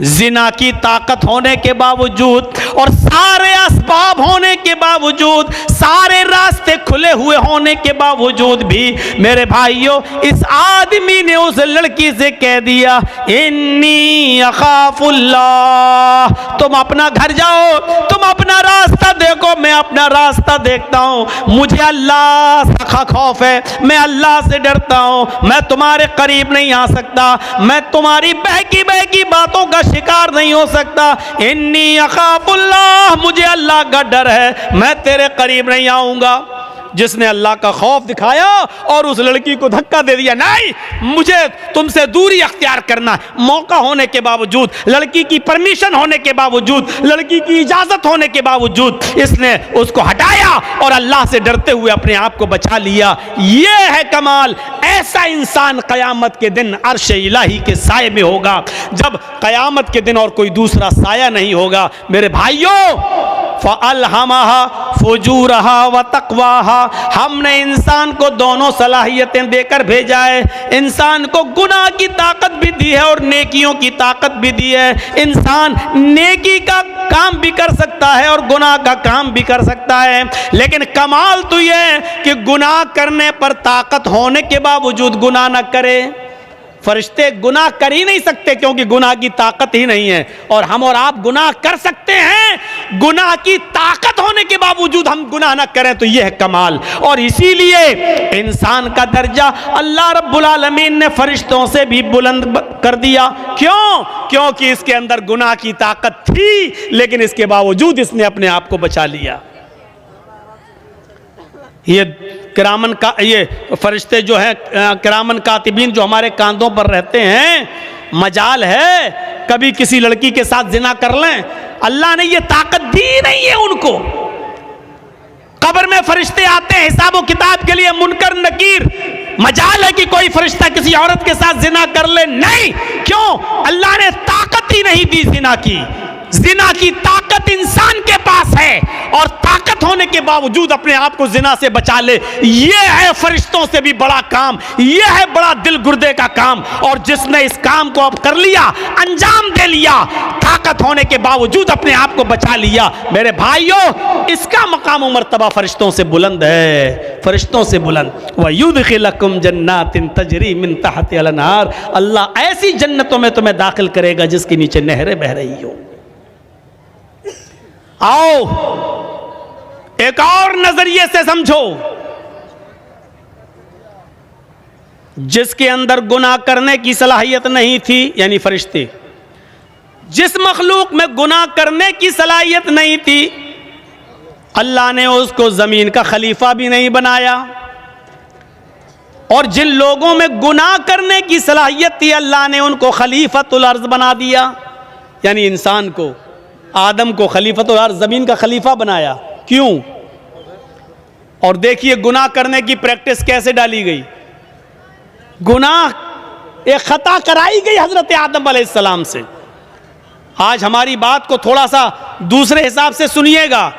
जिना की ताकत होने के बावजूद और सारे असबाब होने के बावजूद, सारे रास्ते खुले हुए होने के बावजूद भी मेरे भाइयों, इस आदमी ने उस लड़की से कह दिया इन्नी अख़ाफ़ुल्लाह। तुम अपना घर जाओ, तुम अपना रास्ता देखो, मैं अपना रास्ता देखता हूँ, मुझे अल्लाह का खौफ है, मैं अल्लाह से डरता हूँ, मैं तुम्हारे करीब नहीं आ सकता, मैं तुम्हारी बहकी बहकी बातों का शिकार नहीं हो सकता। इन्नी अख़ाफ़ुल्लाह, मुझे अल्लाह का डर है, मैं तेरे करीब नहीं आऊंगा। जिसने अल्लाह का खौफ दिखाया और उस लड़की को धक्का दे दिया, नहीं मुझे तुमसे दूरी अख्तियार करना, मौका होने के बावजूद, लड़की की परमिशन होने के बावजूद, लड़की की इजाजत होने के बावजूद इसने उसको हटाया और अल्लाह से डरते हुए अपने आप को बचा लिया। यह है कमाल। ऐसा इंसान क़यामत के दिन अर्श इलाही के साए में होगा, जब क़यामत के दिन और कोई दूसरा साया नहीं होगा। मेरे भाइयों, फ़अल्हमहा फ़ुजूरहा व तक़वाहा, हमने इंसान को दोनों सलाहियतें देकर भेजा है। इंसान को गुनाह की ताकत भी दी है और नेकियों की ताकत भी दी है। इंसान नेकी का काम भी कर सकता है और गुनाह का काम भी कर सकता है, लेकिन कमाल तो यह है कि गुनाह करने पर ताकत होने के बावजूद गुनाह न करे। फरिश्ते गुनाह कर ही नहीं सकते क्योंकि गुनाह की ताकत ही नहीं है, और हम और आप गुनाह कर सकते हैं, गुनाह की ताकत होने के बावजूद हम गुनाह ना करें, तो यह है कमाल। और इसीलिए इंसान का दर्जा अल्लाह रब्बुल आलमीन ने फरिश्तों से भी बुलंद कर दिया। क्यों? क्योंकि इसके अंदर गुनाह की ताकत थी, लेकिन इसके बावजूद इसने अपने आप को बचा लिया। ये किरामन का, ये फरिश्ते जो हैं किरामन कातिबीन जो हमारे कांधों पर रहते हैं, मजाल है कभी किसी लड़की के साथ जिना कर लें, अल्लाह ने ये ताकत दी नहीं है उनको। कब्र में फरिश्ते आते हैं हिसाब व किताब के लिए, मुनकर नकीर, मजाल है कि कोई फरिश्ता किसी औरत के साथ जिना कर ले? नहीं। क्यों? अल्लाह ने ताकत ही नहीं दी जिना की। जिना की ताकत इंसान के पास है और ताकत होने के बावजूद अपने आप को जिना से बचा ले, ये है फरिश्तों से भी बड़ा काम, ये है बड़ा दिल गुर्दे का काम। और जिसने इस काम को अब कर लिया, अंजाम दे लिया, ताकत होने के बावजूद अपने आप को बचा लिया, मेरे भाइयों, इसका मकाम और मर्तबा फरिश्तों से बुलंद है, फरिश्तों से बुलंद। वयुदखिलकुम जन्नातिन तजरी मिन तहतिहा अल-अनहार, अल्लाह ऐसी जन्नतों में तुम्हें दाखिल करेगा जिसके नीचे नहरें बह रही हो। आओ एक और नजरिए से समझो, जिसके अंदर गुनाह करने की सलाहियत नहीं थी, यानी फरिश्ते, जिस मखलूक में गुनाह करने की सलाहियत नहीं थी, अल्लाह ने उसको जमीन का खलीफा भी नहीं बनाया। और जिन लोगों में गुनाह करने की सलाहियत थी, अल्लाह ने उनको खलीफतुल अर्ज़ बना दिया, यानी इंसान को, आदम को खलीफतुल अर्ज़, ज़मीन का खलीफा बनाया। क्यों? और देखिए गुनाह करने की प्रैक्टिस कैसे डाली गई। गुनाह एक खता कराई गई हज़रत आदम अलैहिस्सलाम से। आज हमारी बात को थोड़ा सा दूसरे हिसाब से सुनिएगा।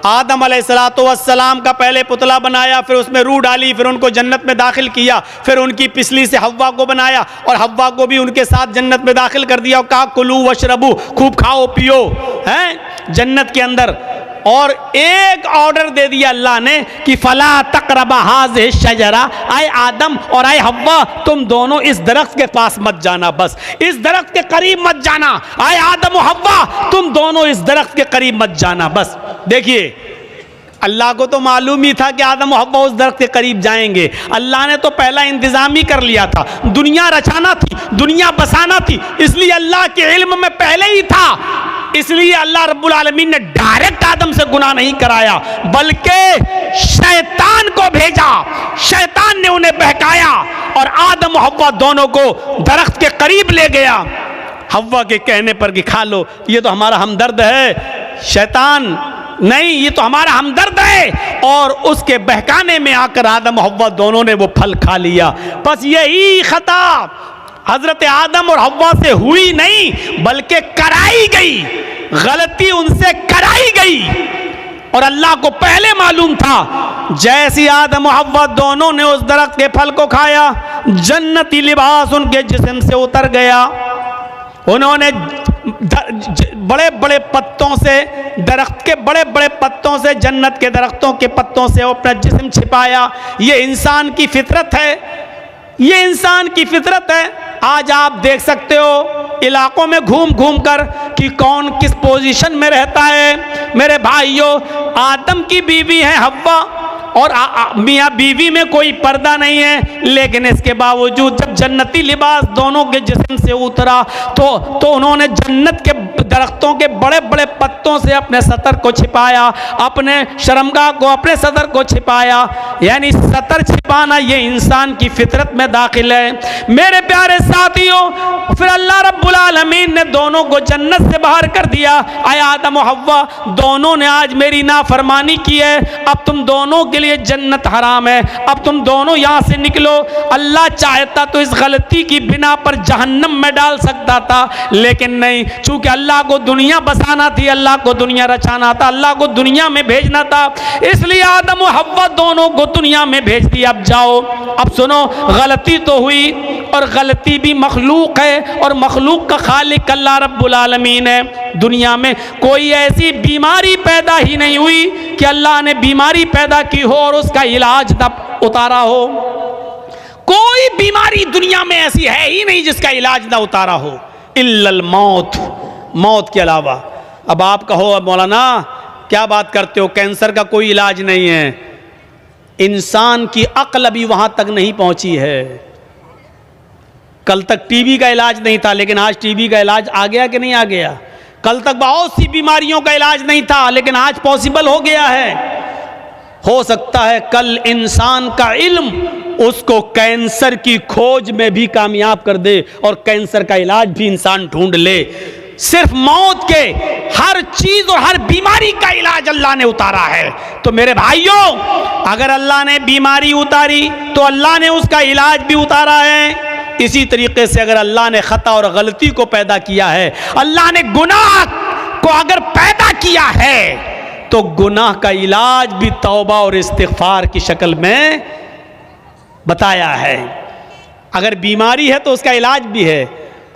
आदम अलैहिस्सलाम का पहले पुतला बनाया, फिर उसमें रूह डाली, फिर उनको जन्नत में दाखिल किया, फिर उनकी पिछली से हव्वा को बनाया और हव्वा को भी उनके साथ जन्नत में दाखिल कर दिया और कहा कुलू वशरबू, खूब खाओ पियो हैं जन्नत के अंदर। और एक ऑर्डर दे दिया अल्लाह ने कि फला तक़रबा हाज़िहि शजरा, आए आदम और आए हव्वा, तुम दोनों इस दरख्त के पास मत जाना, बस इस दरख्त के करीब मत जाना। आए आदम और हव्वा, तुम दोनों इस दरख्त के करीब मत जाना, बस। देखिए अल्लाह को तो मालूम ही था कि आदम और हव्वा उस दरख्त के करीब जाएंगे। अल्लाह ने तो पहला इंतजाम ही कर लिया था, दुनिया रचाना थी, दुनिया बसाना थी, इसलिए अल्लाह के इल्म में पहले ही था। इसलिए अल्लाह रब्बुल आलमीन ने डायरेक्ट आदम से गुनाह नहीं कराया, बल्कि शैतान को भेजा, शैतान ने उन्हें बहकाया और आदम और हव्वा दोनों को दरख्त के करीब ले गया, हव्वा के कहने पर कि खा लो, ये तो हमारा हमदर्द है। शैतान नहीं, ये तो हमारा हमदर्द है। और उसके बहकाने में आकर आदम और हव्वा दोनों ने वो फल खा लिया। बस यही खता हजरत आदम और हव्वा से हुई नहीं, बल्कि कराई गई, गलती उनसे कराई गई। और अल्लाह को पहले मालूम था, जैसी आदम और हव्वा दोनों ने उस दरख्त के फल को खाया, जन्नती लिबास उनके जिस्म से उतर गया। उन्होंने बड़े बड़े पत्तों से, दरख्त के बड़े बड़े पत्तों से, जन्नत के दरख्तों के पत्तों से अपना जिस्म छिपाया। ये इंसान की फितरत है, ये इंसान की फितरत है। आज आप देख सकते हो इलाकों में घूम घूम कर कि कौन किस पोजीशन में रहता है। मेरे भाइयों, आदम की बीवी है हव्वा और मियाँ बीवी में कोई पर्दा नहीं है, लेकिन इसके बावजूद जब जन्नती लिबास दोनों के जिस्म से उतरा तो उन्होंने जन्नत के दरख्तों के बड़े बड़े पत्तों से अपने सतर को छिपाया, अपने शर्मगाह को, अपने सतर को छिपाया। यानी सतर छिपाना ये इंसान की फितरत में दाखिल है। मेरे प्यारे साथियों, फिर अल्लाह रब्बुल आलमीन ने दोनों को जन्नत से बाहर कर दिया। आए आदम और हव्वा, दोनों ने आज मेरी नाफरमानी की है, अब तुम दोनों के लिए जन्नत हराम है, अब तुम दोनों यहाँ से निकलो। अल्लाह चाहता तो इस गलती की बिना पर जहन्नम में डाल सकता था, लेकिन नहीं, चूंकि अल्लाह को दुनिया बसाना थी, अल्लाह को दुनिया रचाना था, अल्लाह को दुनिया में भेजना था, इसलिए आदम और हव्वा दोनों को दुनिया में भेज दिया। अब जाओ, अब सुनो, गलती तो हुई और गलती भी मखलूक है और मखलूक का खालिक अल्लाह रब्बुल आलमीन है। दुनिया में कोई ऐसी बीमारी पैदा ही नहीं हुई कि अल्लाह ने बीमारी पैदा की हो और उसका इलाज तब उतारा हो। कोई बीमारी दुनिया में ऐसी है ही नहीं जिसका इलाज ना उतारा हो, इल्लल मौत, मौत के अलावा। अब आप कहो मौलाना क्या बात करते हो, कैंसर का कोई इलाज नहीं है। इंसान की अक्ल अभी वहां तक नहीं पहुंची है। कल तक टीबी का इलाज नहीं था, लेकिन आज टीबी का इलाज आ गया कि नहीं आ गया। कल तक बहुत सी बीमारियों का इलाज नहीं था, लेकिन आज पॉसिबल हो गया है। हो सकता है कल इंसान का इल्म उसको कैंसर की खोज में भी कामयाब कर दे और कैंसर का इलाज भी इंसान ढूंढ ले। सिर्फ मौत के हर चीज और हर बीमारी का इलाज अल्लाह ने उतारा है। तो मेरे भाइयों, अगर अल्लाह ने बीमारी उतारी तो अल्लाह ने उसका इलाज भी उतारा है। इसी तरीके से अगर अल्लाह ने खता और गलती को पैदा किया है, अल्लाह ने गुनाह को अगर पैदा किया है, तो गुनाह का इलाज भी तौबा और इस्तिग़फ़ार की शक्ल में बताया है। अगर बीमारी है तो उसका इलाज भी है,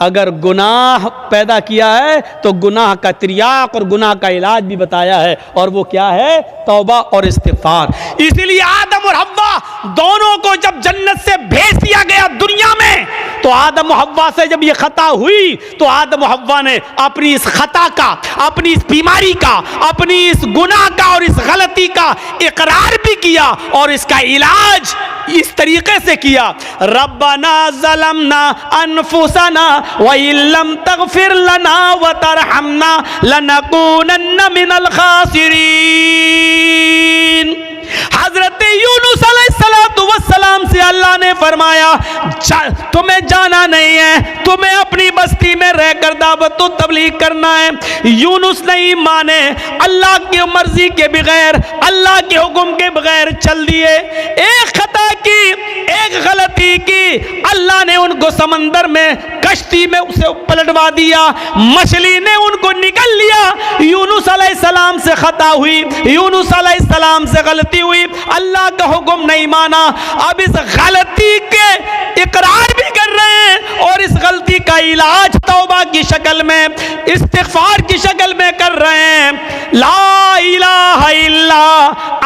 अगर गुनाह पैदा किया है तो गुनाह का तिर्याक और गुनाह का इलाज भी बताया है, और वो क्या है? तौबा और इस्तिग़फ़ार। इसीलिए आदम और हव्वा दोनों को जब जन्नत से भेज दिया गया दुनिया में, तो आदम और हव्वा से जब ये खता हुई तो आदम और हव्वा ने अपनी इस खता का, अपनी इस बीमारी का, अपनी इस गुनाह का और इस गलती का इकरार भी किया और इसका इलाज इस तरीके से किया, रब्बना ज़लमना अनफुसना व इल्लम तग़फ़िर लना व तरहमना लनकूनन्न मिनल ख़ासिरीन। हज़रत यूनुस अलैहिस्सलातु वस्सलाम से अल्लाह ने फरमाया, तुम्हें जाना नहीं है, तुम्हें अपनी बस्ती में रहकर दावत व तबलीग करना है। यूनुस नहीं माने, अल्लाह की मर्जी के बगैर, अल्लाह के हुक्म के बगैर चल दिए। एक खता की, एक गलती की, अल्लाह ने उनको समंदर में, कश्ती में उसे पलटवा दिया, मछली ने उनको निकल लिया। यूनुस अलैहिस्सलाम से खता हुई, यूनुस अलैहिस्सलाम से गलती हुई, अल्लाह का हुक्म नहीं माना। अब इस गलती के इकरार भी कर रहे हैं और इस गलती का इलाज तौबा की शक्ल में, इस्तिग़फ़ार की शक्ल में कर रहे हैं। ला इलाहा इल्ला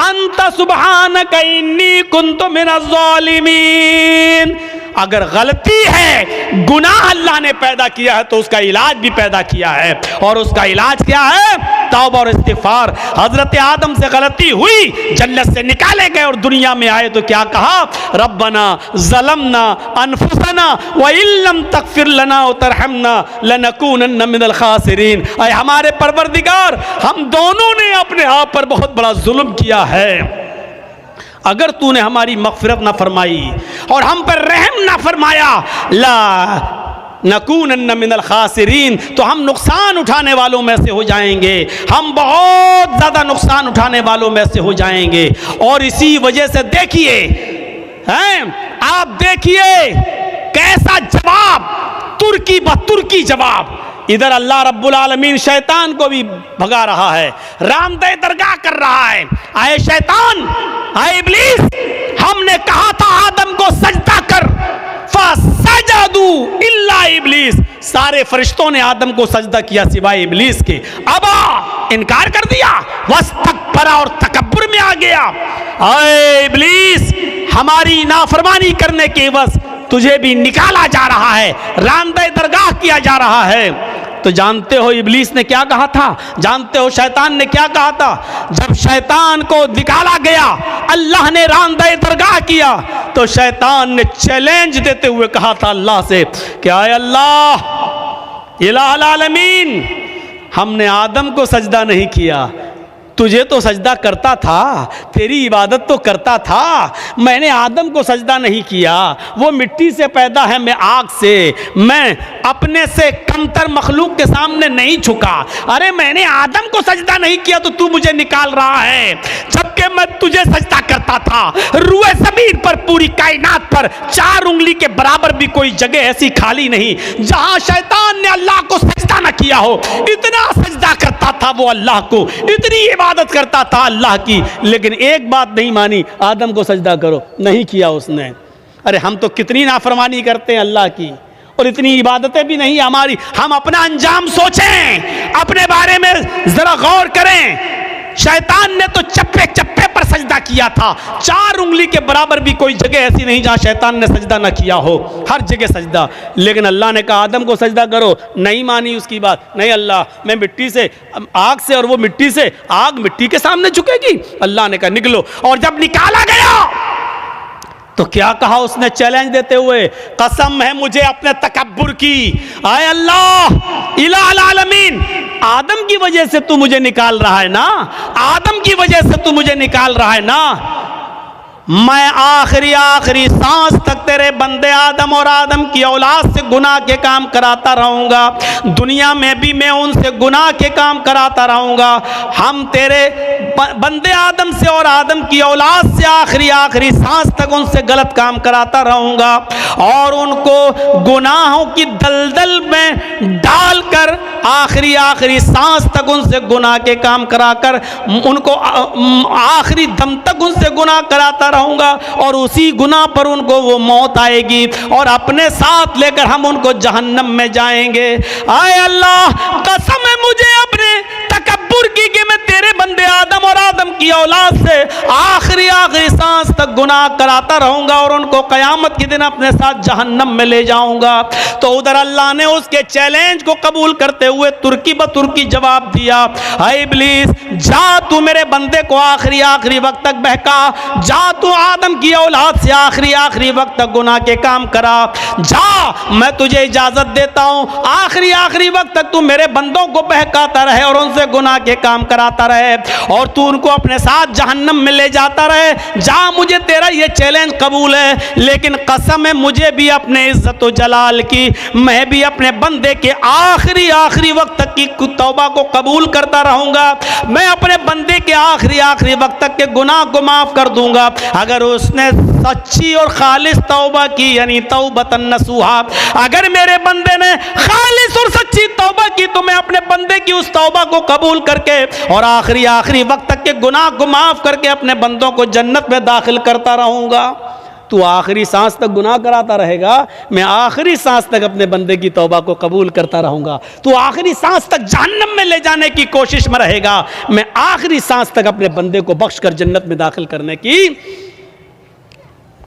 अंत सुब्हानक इन्नी कुन्तु मिनज़ ज़ालिमीन। अगर गलती है, गुनाह अल्लाह ने पैदा किया है तो उसका इलाज भी पैदा किया है, और उसका इलाज क्या है? तौबा और इस्तिग़फ़ार। हज़रत आदम से गलती हुई, जन्नत से निकाले गए और दुनिया में आए तो क्या कहा? रब्बना ज़लमना अनफुसना व इल्लम तग़फ़िर लना व तरहमना लनकूनन्न मिनल ख़ासिरीन। ऐ हमारे परवरदिगार, हम दोनों ने अपने आप पर बहुत बड़ा जुल्म किया है। अगर तूने हमारी मग़फ़िरत ना फरमाई और हम पर रहम ना फरमाया, ला नकूनन्न मिनल ख़ासिरीन, तो हम नुकसान उठाने वालों में से हो जाएंगे, हम बहुत ज़्यादा नुकसान उठाने वालों में से हो जाएंगे। और इसी वजह से देखिए, हैं आप देखिए कैसा जवाब, तुर्की ब तुर्की जवाब। इधर अल्लाह रब्बुल आलमीन शैतान को भी भगा रहा है, रामदे दरगाह कर रहा है। आए शैतान, आए इब्लीस, हमने कहा था आदम को सजदा कर, फसजदू इल्ला इब्लीस, सारे फरिश्तों ने आदम को सजदा किया सिवाय इब्लीस के। अबा, इनकार कर दिया, वस्तकबरा और तकब्बुर में आ गया। आए इब्लीस, हमारी नाफरमानी करने के वस तुझे भी निकाला जा रहा है, रामदे दरगाह किया जा रहा है। तो जानते हो इब्लीस ने क्या कहा था? जानते हो शैतान ने क्या कहा था? जब शैतान को निकाला गया, अल्लाह ने रामदे दरगाह किया, तो शैतान ने चैलेंज देते हुए कहा था अल्लाह से, क्या है अल्लाह इलाहुल आलमीन, हमने आदम को सजदा नहीं किया, तुझे तो सजदा करता था, तेरी इबादत तो करता था, मैंने आदम को सजदा नहीं किया। वो मिट्टी से पैदा है, मैं आग से, मैं अपने से कमतर मखलूक के सामने नहीं झुका। अरे मैंने आदम को सजदा नहीं किया तो तू मुझे निकाल रहा है, जबकि मैं तुझे सजदा करता था। रूए ज़मीन पर, पूरी कायनात पर 4 उंगली के बराबर भी कोई जगह ऐसी खाली नहीं जहां शैतान ने अल्लाह को सजदा न किया हो। इतना सजदा करता था वो अल्लाह को, इतनी इबादत करता था अल्लाह की, लेकिन एक बात नहीं मानी, आदम को सजदा करो, नहीं किया उसने। अरे हम तो कितनी नाफरमानी करते हैं अल्लाह की, और इतनी इबादतें भी नहीं हमारी। हम अपना अंजाम सोचें, अपने बारे में जरा गौर करें। शैतान ने तो चप्पे चप्पे पर सजदा किया था, 4 उंगली के बराबर भी कोई जगह ऐसी नहीं जहां शैतान ने सजदा ना किया हो, हर जगह सजदा। लेकिन अल्लाह ने कहा आदम को सजदा करो, नहीं मानी उसकी बात। नहीं अल्लाह, मैं मिट्टी से, आग से, और वो मिट्टी से, आग मिट्टी के सामने झुकेगी? अल्लाह ने कहा निकलो। और जब निकाला गया तो क्या कहा उसने चैलेंज देते हुए, कसम है मुझे अपने तकब्बुर की, आए अल्लाह इलाहुल आलमीन, आदम की वजह से तू मुझे निकाल रहा है ना, आदम की वजह से तू मुझे निकाल रहा है ना, मैं आखिरी सांस तक तेरे बंदे आदम और आदम की औलाद से गुनाह के काम कराता रहूँगा, दुनिया में भी मैं उनसे गुनाह के काम कराता रहूँगा। हम तेरे बंदे आदम से और आदम की औलाद से आखिरी सांस तक उनसे गलत काम कराता रहूँगा और उनको गुनाहों की दलदल में डालकर आखिरी सांस तक उनसे गुनाह के काम कराकर उनको आखिरी दम तक उनसे गुनाह कराता रहूँगा और उसी गुनाह पर उनको वो मौत आएगी और अपने साथ लेकर हम उनको जहन्नम में जाएंगे। आए अल्लाह, कसम है मुझे अपने तकब्बुर की कि मैं तेरे बंदे आदम और आदम की औलाद से आखिरी सांस तक गुनाह कराता रहूंगा और उनको क़यामत के दिन अपने साथ जहन्नम में ले जाऊंगा। तो उधर अल्लाह ने उसके चैलेंज को कबूल करते हुए तुर्की ब तुर्की जवाब दिया, ऐ इब्लीस, जा तू मेरे बंदे को आखिरी वक्त तक बहका, जा तू आदम की औलाद से आखिरी वक्त तक गुनाह के काम करा, जा, मैं तुझे इजाजत देता हूं आखिरी वक्त तक तू मेरे बंदों को बहकाता रहे और उनसे गुनाह के काम कराता रहे और तू उनको अपने साथ जहन्नम में ले जाता रहे। जा, मुझे तेरा ये चैलेंज कबूल है, लेकिन कसम है मुझे भी अपने इज्जत व जलाल की, मैं भी अपने बंदे के आखिरी वक्त तक की तौबा को कबूल करता रहूंगा। मैं अपने बंदे के आखिरी वक्त तक के गुनाह को माफ कर दूंगा अगर उसने सच्ची और खालिस तौबा की, यानी तौबतन नसूहा। अगर मेरे बंदे ने खालिस और सच्ची तौबा की तो मैं अपने बंदे की उस तौबा को कबूल करके और आखिरी वक्त तक के गुनाह को माफ करके अपने बंदों को जन्नत में दाखिल करता रहूंगा। तू आखिरी सांस तक गुनाह कराता रहेगा, मैं आखिरी सांस तक अपने बंदे की तौबा को कबूल करता रहूंगा। तू आखिरी सांस तक जहन्नम में ले जाने की कोशिश में रहेगा, मैं आखिरी सांस तक अपने बंदे को बख्शकर जन्नत में दाखिल करने की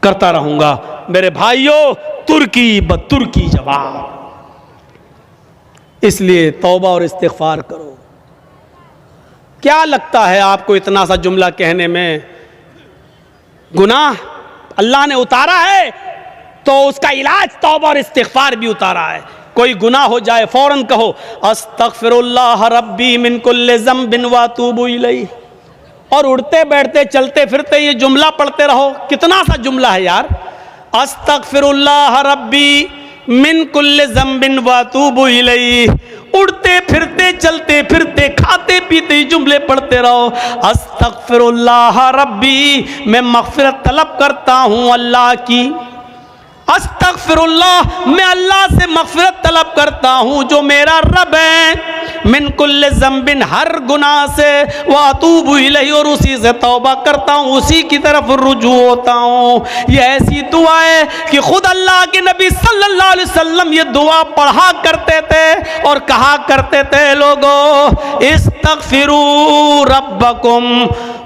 करता रहूंगा। मेरे भाइयों, तुर्की ब तुर्की जवाब। इसलिए तौबा और इस्तिग़फ़ार करो। क्या लगता है आपको इतना सा जुमला कहने में गुनाह अल्लाह ने उतारा है तो उसका इलाज तौबा और इस्तिग़फ़ार भी उतारा है। कोई गुनाह हो जाए फौरन कहो अस्तग़फ़िरुल्लाह रब्बी मिन कुल्लि ज़ंबिन व अतूबु इलैहि, और उड़ते बैठते चलते फिरते ये जुमला पढ़ते रहो। कितना सा जुमला है यार, अस्तग़फ़िरुल्लाह रब्बी मिन कुल्लि ज़ंबिन व अतूबु इलैहि। उड़ते फिरते चलते फिरते खाते पीते जुमले पढ़ते रहो। अस्तग़फ़िरुल्लाह रब्बी, मैं मग़फ़िरत तलब करता हूँ अल्लाह की। अस्तग़फ़िरुल्लाह, मैं अल्लाह से मग़फ़िरत तलब करता हूँ जो मेरा रब है। मिन कुल्लि ज़ंबिन, हर गुनाह से, व अतूबु इलैहि, और उसी से तौबा करता हूँ, उसी की तरफ रुजू होता हूँ। ये ऐसी दुआ है कि खुद अल्लाह के नबी सल्लल्लाहु अलैहि वसल्लम ये दुआ पढ़ा करते थे और कहा करते थे, लोगों इस्तग़फ़िरू रब्बकुम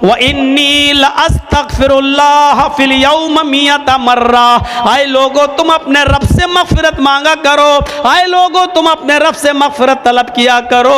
व इन्नी लअस्तग़फ़िरुल्लाह फिल यौम मियत मर्रा। आए लोगों, तुम अपने रब से मग़फ़िरत मांगा करो। आए लोगों, तुम अपने रब से मग़फ़िरत तलब किया करो।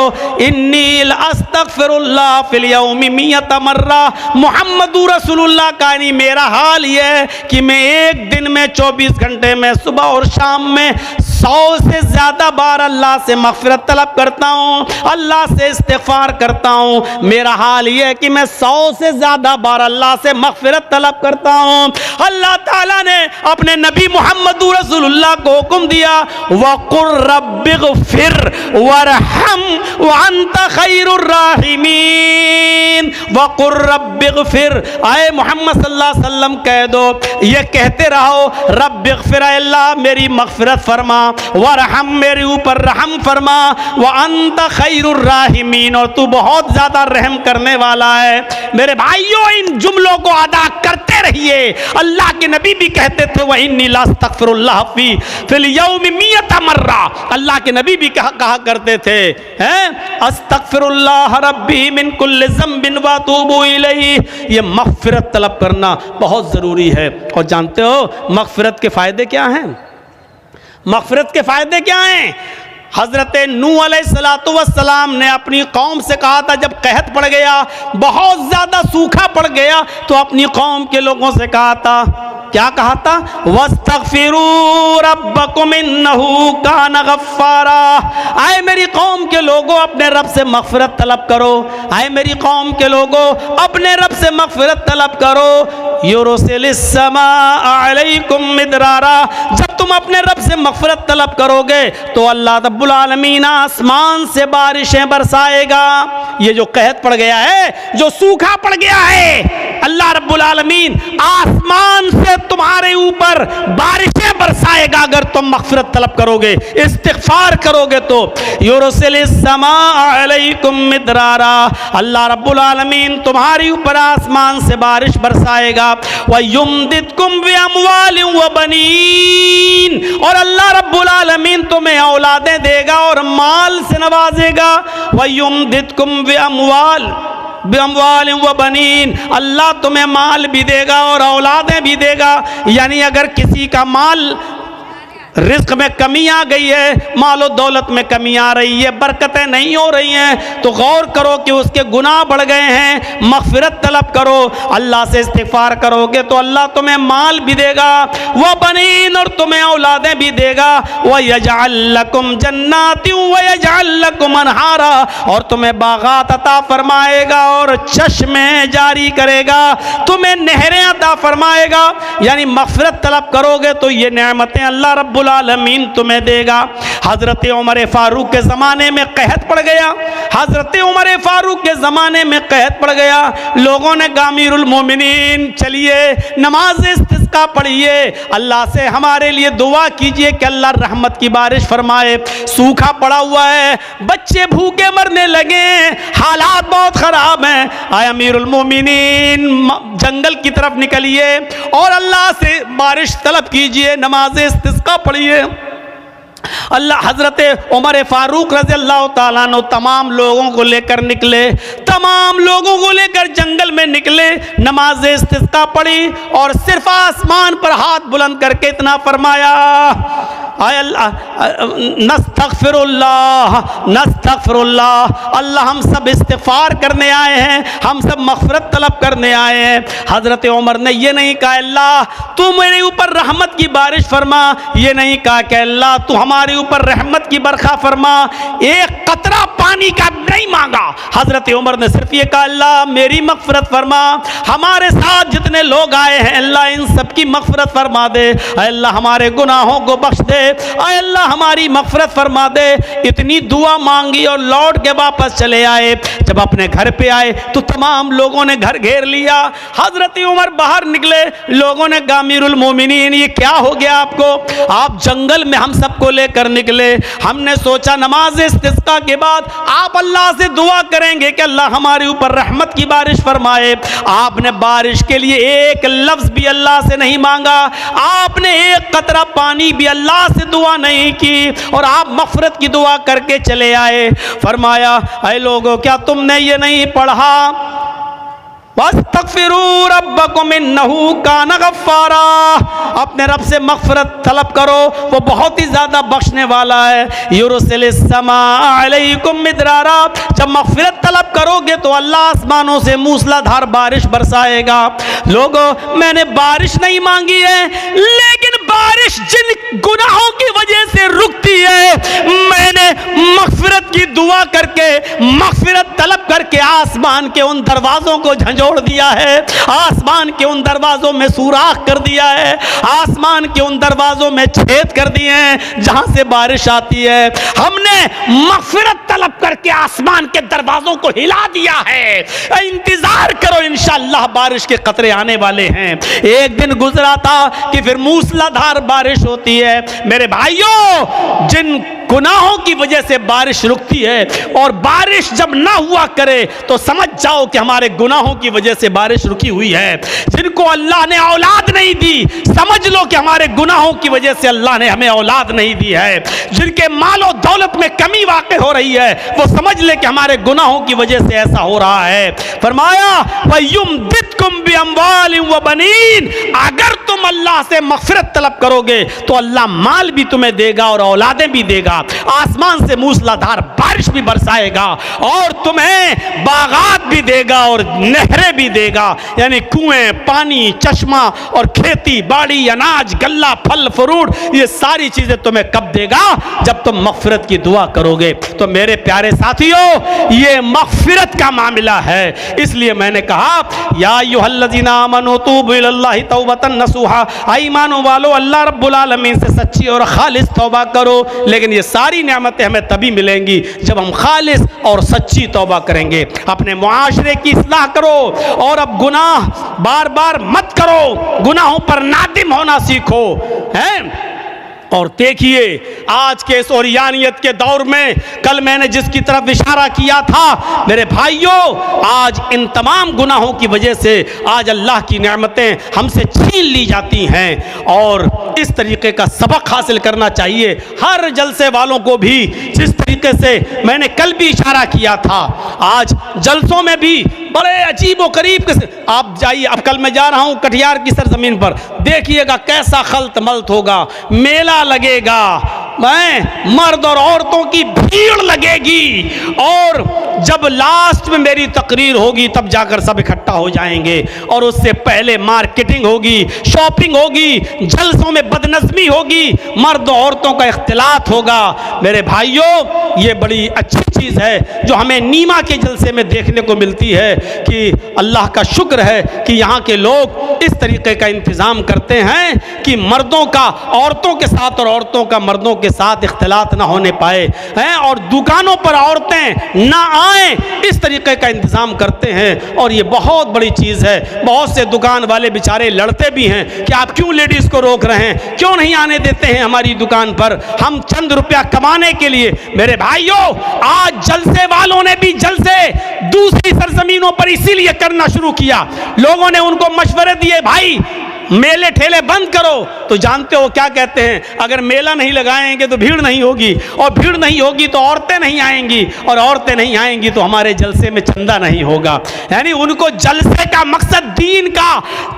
इन्नी लअस्तग़फ़िरुल्लाह फिल यौम मियत मर्रा। मुहम्मदुर रसूलुल्लाह का यानी मेरा हाल ये है कि मैं एक दिन में 24 घंटे में सुबह और शाम में 100 से ज़्यादा बार अल्लाह से मग़फ़िरत तलब करता हूँ, अल्लाह से इस्तिग़फ़ार करता हूँ। मेरा हाल ये है कि मैं 100 से ज़्यादा बार अल्लाह से मग़फ़िरत तलब करता हूँ। अल्लाह ताला ने अपने नबी मुहम्मदुर रसूलुल्लाह को हुक्म दिया, वक़ुल रब्बिग़फ़िर वरहम व अंत खैरुर राहिमीन। वक़ुल रब्बिग़फ़िर, आए मोहम्मद सल्लल्लाहु अलैहि वसल्लम कह दो, ये कहते रहो, रब्बिग़फ़िर, अल्लाह मेरी मग़फ़िरत फरमा, वरहम, मेरे ऊपर रहम फरमा, व अंत खैरुर राहिमीन, और तू बहुत ज़्यादा रहम करने वाला है। मेरे भाइयों, इन जुमलों को अदा करते रहिए। अल्लाह के नबी भी कहते थे, वह इन्नी लअस्तग़फ़िरुल्लाह फिल यौम मियत मर्रा। अल्लाह के नबी भी कहा करते थे, हैं, अस्तग़फ़िरुल्लाह रब्बी मिन कुल्लि ज़ंबिन व अतूबु इलैहि। ये मग़फ़िरत तलब करना बहुत ज़रूरी है। और जानते हो मग़फ़िरत के फ़ायदे क्या हैं? मग़फ़िरत के फ़ायदे क्या हैं? हज़रत नूह अलैहिस्सलातु वस्सलाम ने अपनी कौम से कहा था, जब कहत पड़ गया, बहुत ज़्यादा सूखा पड़ गया, तो अपनी कौम के लोगों से कहा था, क्या कहा था? वस्तग़फ़िरू रब्बकुम इन्नहु कान गफ़्फ़ारा। आए मेरी कौम के लोगों, अपने रब से मग़फ़िरत तलब करो। आए मेरी कौम के लोगों, अपने रब से मग़फ़िरत तलब करो। युरसिलिस समा अलैकुम मिदरारा, जब तुम अपने रब से मग़फ़िरत तलब करोगे तो अल्लाह रब्बुल आलमीन आसमान से बारिशें बरसाएगा। ये जो कहत पड़ गया है, जो सूखा पड़ गया है, अल्लाह रब्बुल आलमीन आसमान से तुम्हारे ऊपर बारिशें बरसाएगा अगर तुम मग़फ़िरत तलब करोगे, इस्तिग़फ़ार करोगे तो। युरसिलिस समा अलैकुम मिदरारा, अल्लाह रब्बुल आलमीन तुम्हारे ऊपर आसमान से बारिश बरसाएगा। व युमदिदकुम बिअमवालिन व बनीन, और अल्लाह रब्बुल आलमीन तुम्हें औलादें देगा और माल से नवाजेगा। व युमदिदकुम बिअमवालिन व बनीन, अल्लाह तुम्हें माल भी देगा और औलादें भी देगा। यानी अगर किसी का माल रिस्क में कमी आ गई है, मालो दौलत में कमी आ रही है, बरकतें नहीं हो रही हैं, तो गौर करो कि उसके गुनाह बढ़ गए हैं, मग़फ़िरत तलब करो, अल्लाह से इस्तिग़फ़ार करोगे तो अल्लाह तुम्हें माल भी देगा, वह बनीन, और तुम्हें औलादें भी देगा। वह यजअल लकुम जन्नातिन व यजअल लकुम अनहारा, और तुम्हें बागात अता फरमाएगा और चश्मे जारी करेगा, तुम्हें नहरें अता फरमाएगा। यानी मग़फ़िरत तलब करोगे तो ये नेमतें अल्लाह रब्बुल आलमीन तुम्हें देगा। हजरत उमर फारूक के ज़माने में कहत पड़ गया, हजरत उमर फारूक के ज़माने में कहत पड़ गया, लोगों ने गामीरुल मोमिनीन चलिए नमाज इस्तिस्का पढ़िए, अल्लाह से हमारे लिए दुआ कीजिए कि अल्लाह रहमत की बारिश फरमाए। सूखा पड़ा हुआ है, बच्चे भूखे मरने लगे, हालात बहुत ख़राब हैं। आए अमीरुल मोमिनीन जंगल की तरफ निकलिए और अल्लाह से बारिश तलब कीजिए, नमाज इस्तिस्का पढ़िए। अल्लाह हजरत उमर फारूक रज़ी अल्लाह ताला अन्हु तमाम लोगों को लेकर निकले, तमाम लोगों को लेकर जंगल में निकले, नमाज इस्तिस्का पढ़ी और सिर्फ आसमान पर हाथ बुलंद करके इतना फरमाया, आय अल्लाह नस्तग़फ़िरुल्लाह नस्तग़फ़िरुल्लाह, अल्लाह हम सब इस्तिग़फ़ार करने आए हैं, हम सब मग़फ़िरत तलब करने आए हैं। हज़रत उमर ने ये नहीं कहा अल्लाह तू मेरे ऊपर रहमत की बारिश फरमा, ये नहीं कहा कि अल्लाह तू हमारे ऊपर रहमत की बरखा फरमा, एक कतरा पानी का नहीं मांगा। हज़रत उमर ने सिर्फ ये कहा अल्लाह मेरी मग़फ़िरत फरमा, हमारे साथ जितने लोग आए हैं अल्लाह इन सब की मग़फ़िरत फरमा दे, अल्लाह हमारे गुनाहों को बख्श दे, अल्लाह हमारी मग़फ़िरत फरमा दे। इतनी दुआ मांगी और लौट के वापस चले आए। जब अपने घर पे आए तो तमाम लोगों ने घर घेर लिया। हज़रत उमर बाहर निकले, लोगों ने गामीरुल मोमिनीन ये क्या हो गया आपको, आप जंगल में हम सबको लेकर निकले, हमने सोचा नमाज इस्तिस्का के बाद आप अल्लाह से दुआ करेंगे कि अल्लाह हमारे ऊपर रहमत की बारिश फरमाए। आपने बारिश के लिए एक लफ्ज़ भी अल्लाह से नहीं मांगा, आपने एक कतरा पानी भी अल्लाह से दुआ नहीं की और आप मग़फ़िरत की दुआ करके चले आए। फरमाया ऐ लोगों क्या तुमने ये नहीं पढ़ा, वस्तग़फ़िरू रब्बकुम इन्नहु काना गफ़्फ़ारा, अपने रब से मग़फ़िरत तलब करो, वो बहुत ही ज़्यादा बख्शने वाला है। युरसिलिस समा अलैकुम मिदरारा, जब मग़फ़िरत तलब करोगे तो अल्लाह आसमानों से मूसलाधार बारिश बरसाएगा। लोगों मैंने बारिश नहीं मांगी है, लेकिन बारिश जिन गुनाहों की वजह से रुकती है, मैंने मग़फ़िरत की दुआ करके मग़फ़िरत तलब करके आसमान के उन दरवाज़ों को झंझोड़ दिया है, आसमान के उन दरवाज़ों में सुराख कर दिया है, आसमान के उन दरवाज़ों में छेद कर दिए हैं जहां से बारिश आती है। हमने मग़फ़िरत तलब करके आसमान के दरवाज़ों को हिला दिया है। इंतज़ार करो, इंशाअल्लाह बारिश के कतरे आने वाले हैं। एक दिन गुजरा था कि फिर मूसलाधार बारिश होती है। मेरे भाइयों, जिन गुनाहों की वजह से बारिश रुकती है और बारिश जब ना हुआ करे तो समझ जाओ कि हमारे गुनाहों की वजह से बारिश रुकी हुई है। जिनको अल्लाह ने औलाद नहीं दी, समझ लो कि हमारे गुनाहों की वजह से अल्लाह ने हमें औलाद नहीं दी है। जिनके मालो दौलत में कमी वाक़ई हो रही है, वो समझ ले कि हमारे गुनाहों की वजह से ऐसा हो रहा है। फरमाया वयुमदिदकुम बिअमवालिन व बनीन, अगर तुम अल्लाह से मग़फ़िरत तलब करोगे तो अल्लाह माल भी तुम्हें देगा और औलादें भी देगा, आसमान से मूसलाधार बारिश भी बरसाएगा और तुम्हें बागात भी देगा और नहरें भी देगा, यानी कुएं, पानी, चश्मा और खेती बाड़ी, अनाज, गल्ला, फल फ्रूट, ये सारी चीजें तुम्हें कब देगा? जब तुम मग़फ़िरत की दुआ करोगे। तो मेरे प्यारे साथियों, ये मग़फ़िरत का मामला है। इसलिए मैंने कहा या अय्युहल्लज़ीना आमनू तूबू इलल्लाहि तौबतन नसूहा, ईमान वालो अल्लाह रब्बुल आलमीन से सच्ची और खालिस तौबा करो। लेकिन ये सारी नेमतें हमें तभी मिलेंगी जब हम खालिस और सच्ची तौबा करेंगे। अपने मुआशरे की इस्लाह करो और अब गुनाह बार बार मत करो, गुनाहों पर नादिम होना सीखो, हैं? और देखिए आज के इस ओरियानियत के दौर में, कल मैंने जिसकी तरफ इशारा किया था मेरे भाइयों, आज इन तमाम गुनाहों की वजह से आज अल्लाह की नेमतें हमसे छीन ली जाती हैं। और इस तरीके का सबक हासिल करना चाहिए हर जलसे वालों को भी, जिस तरीके से मैंने कल भी इशारा किया था। आज जलसों में भी बड़े अजीब व करीब के आप जाइए, अब कल मैं जा रहा हूँ कटिहार की सरजमीन पर, देखिएगा कैसा खल्त मल्त होगा, मेला लगेगा, मैं मर्द और औरतों की भीड़ लगेगी, और जब लास्ट में मेरी तकरीर होगी तब जाकर सब इकट्ठा हो जाएंगे, और उससे पहले मार्केटिंग होगी, शॉपिंग होगी, जलसों में बदनज़मी होगी, मर्द और औरतों का इख्तिलात होगा। मेरे भाइयों, ये बड़ी अच्छी चीज़ है जो हमें नीमा के जलसे में देखने को मिलती है कि अल्लाह का शुक्र है कि यहाँ के लोग इस तरीके का इंतज़ाम करते हैं कि मर्दों का औरतों के साथ और औरतों का मर्दों के साथ इख्तिलात ना होने पाए हैं, और दुकानों पर औरतें ना आए, इस तरीके का इंतज़ाम करते हैं। और ये बहुत बड़ी चीज़ है। बहुत से दुकान वाले बेचारे लड़ते भी हैं कि आप क्यों लेडीज़ को रोक रहे हैं, क्यों नहीं आने देते हैं हमारी दुकान पर, हम चंद रुपया कमाने के लिए। मेरे भाइयों, आज जलसे वालों ने भी जलसे दूसरी सरजमीनों पर इसीलिए करना शुरू किया, लोगों ने उनको मशवरे दिए, भाई मेले ठेले बंद करो, तो जानते हो क्या कहते हैं, अगर मेला नहीं लगाएंगे तो भीड़ नहीं होगी, और भीड़ नहीं होगी तो औरतें नहीं आएंगी, और औरतें नहीं आएंगी तो हमारे जलसे में चंदा नहीं होगा। यानी उनको जलसे का मकसद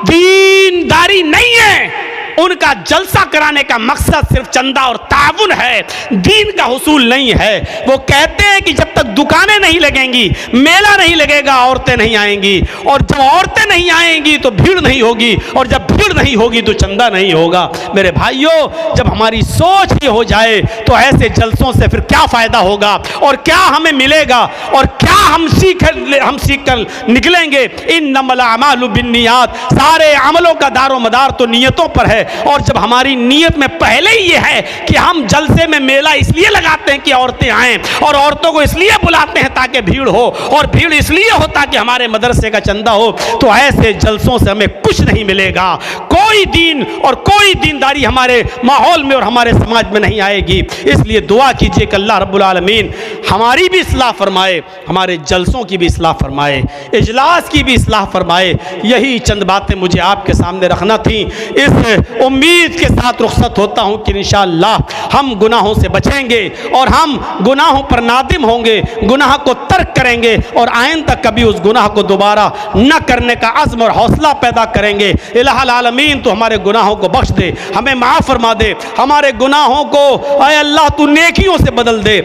दीनदारी नहीं है, उनका जलसा कराने का मकसद सिर्फ चंदा और ताउन है, दीन का हुसूल नहीं है। वो कहते हैं कि जब तक दुकानें नहीं लगेंगी, मेला नहीं लगेगा, औरतें नहीं आएंगी, और जब औरतें नहीं आएंगी तो भीड़ नहीं होगी, और जब भीड़ नहीं होगी तो चंदा नहीं होगा। मेरे भाइयों, जब हमारी सोच ये हो जाए तो ऐसे जलसों से फिर क्या फ़ायदा होगा, और क्या हमें मिलेगा, और क्या हम सीख कर निकलेंगे। इन्नमल अमालु बिन्नियात, सारे अमलों का दारो मदार तो नियतों पर है। और जब हमारी नीयत में पहले ही ये है कि हम जलसे में मेला इसलिए लगाते हैं कि औरतें आएं, और औरतों को इसलिए बुलाते हैं ताकि भीड़ हो, और भीड़ इसलिए हो ताकि हमारे मदरसे का चंदा हो, तो ऐसे जलसों से हमें कुछ नहीं मिलेगा। कोई दीन और कोई दीनदारी हमारे माहौल में और हमारे समाज में नहीं आएगी। इसलिए दुआ कीजिए कि अल्लाह रब्बुल आलमीन हमारी भी इस्लाह फरमाए, हमारे जलसों की भी इस्लाह फरमाए, इजलास की भी इस्लाह फरमाए। यही चंद बातें मुझे आपके सामने रखना थी। इस उम्मीद के साथ रुखसत होता हूँ कि इंशाअल्लाह हम गुनाहों से बचेंगे और हम गुनाहों पर नादिम होंगे, गुनाह को तर्क करेंगे, और आइंदा कभी उस गुनाह को दोबारा न करने का अज़्म और हौसला पैदा करेंगे। इलाहुल आलमीन तो हमारे गुनाहों को बख्श दे, हमें माफ़ फरमा दे, हमारे गुनाहों को ऐ अल्लाह तू नेकियों से बदल दे।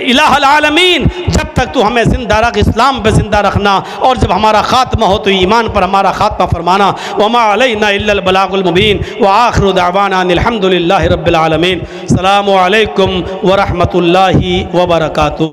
इलाहुल आलमीन जब तक तू हमें ज़िंदा रख, इस्लाम पर ज़िंदा रखना, और जब हमारा खात्मा हो तो ईमान पर हमारा खात्मा फरमाना। वमा अलैना इल्लल बलागुल मुबीन व आखिरु दावाना अनिल हम्दुलिल्लाहि रब्बिल आलमीन। अस्सलामु अलैकुम व रहमतुल्लाहि व बरकातुहू।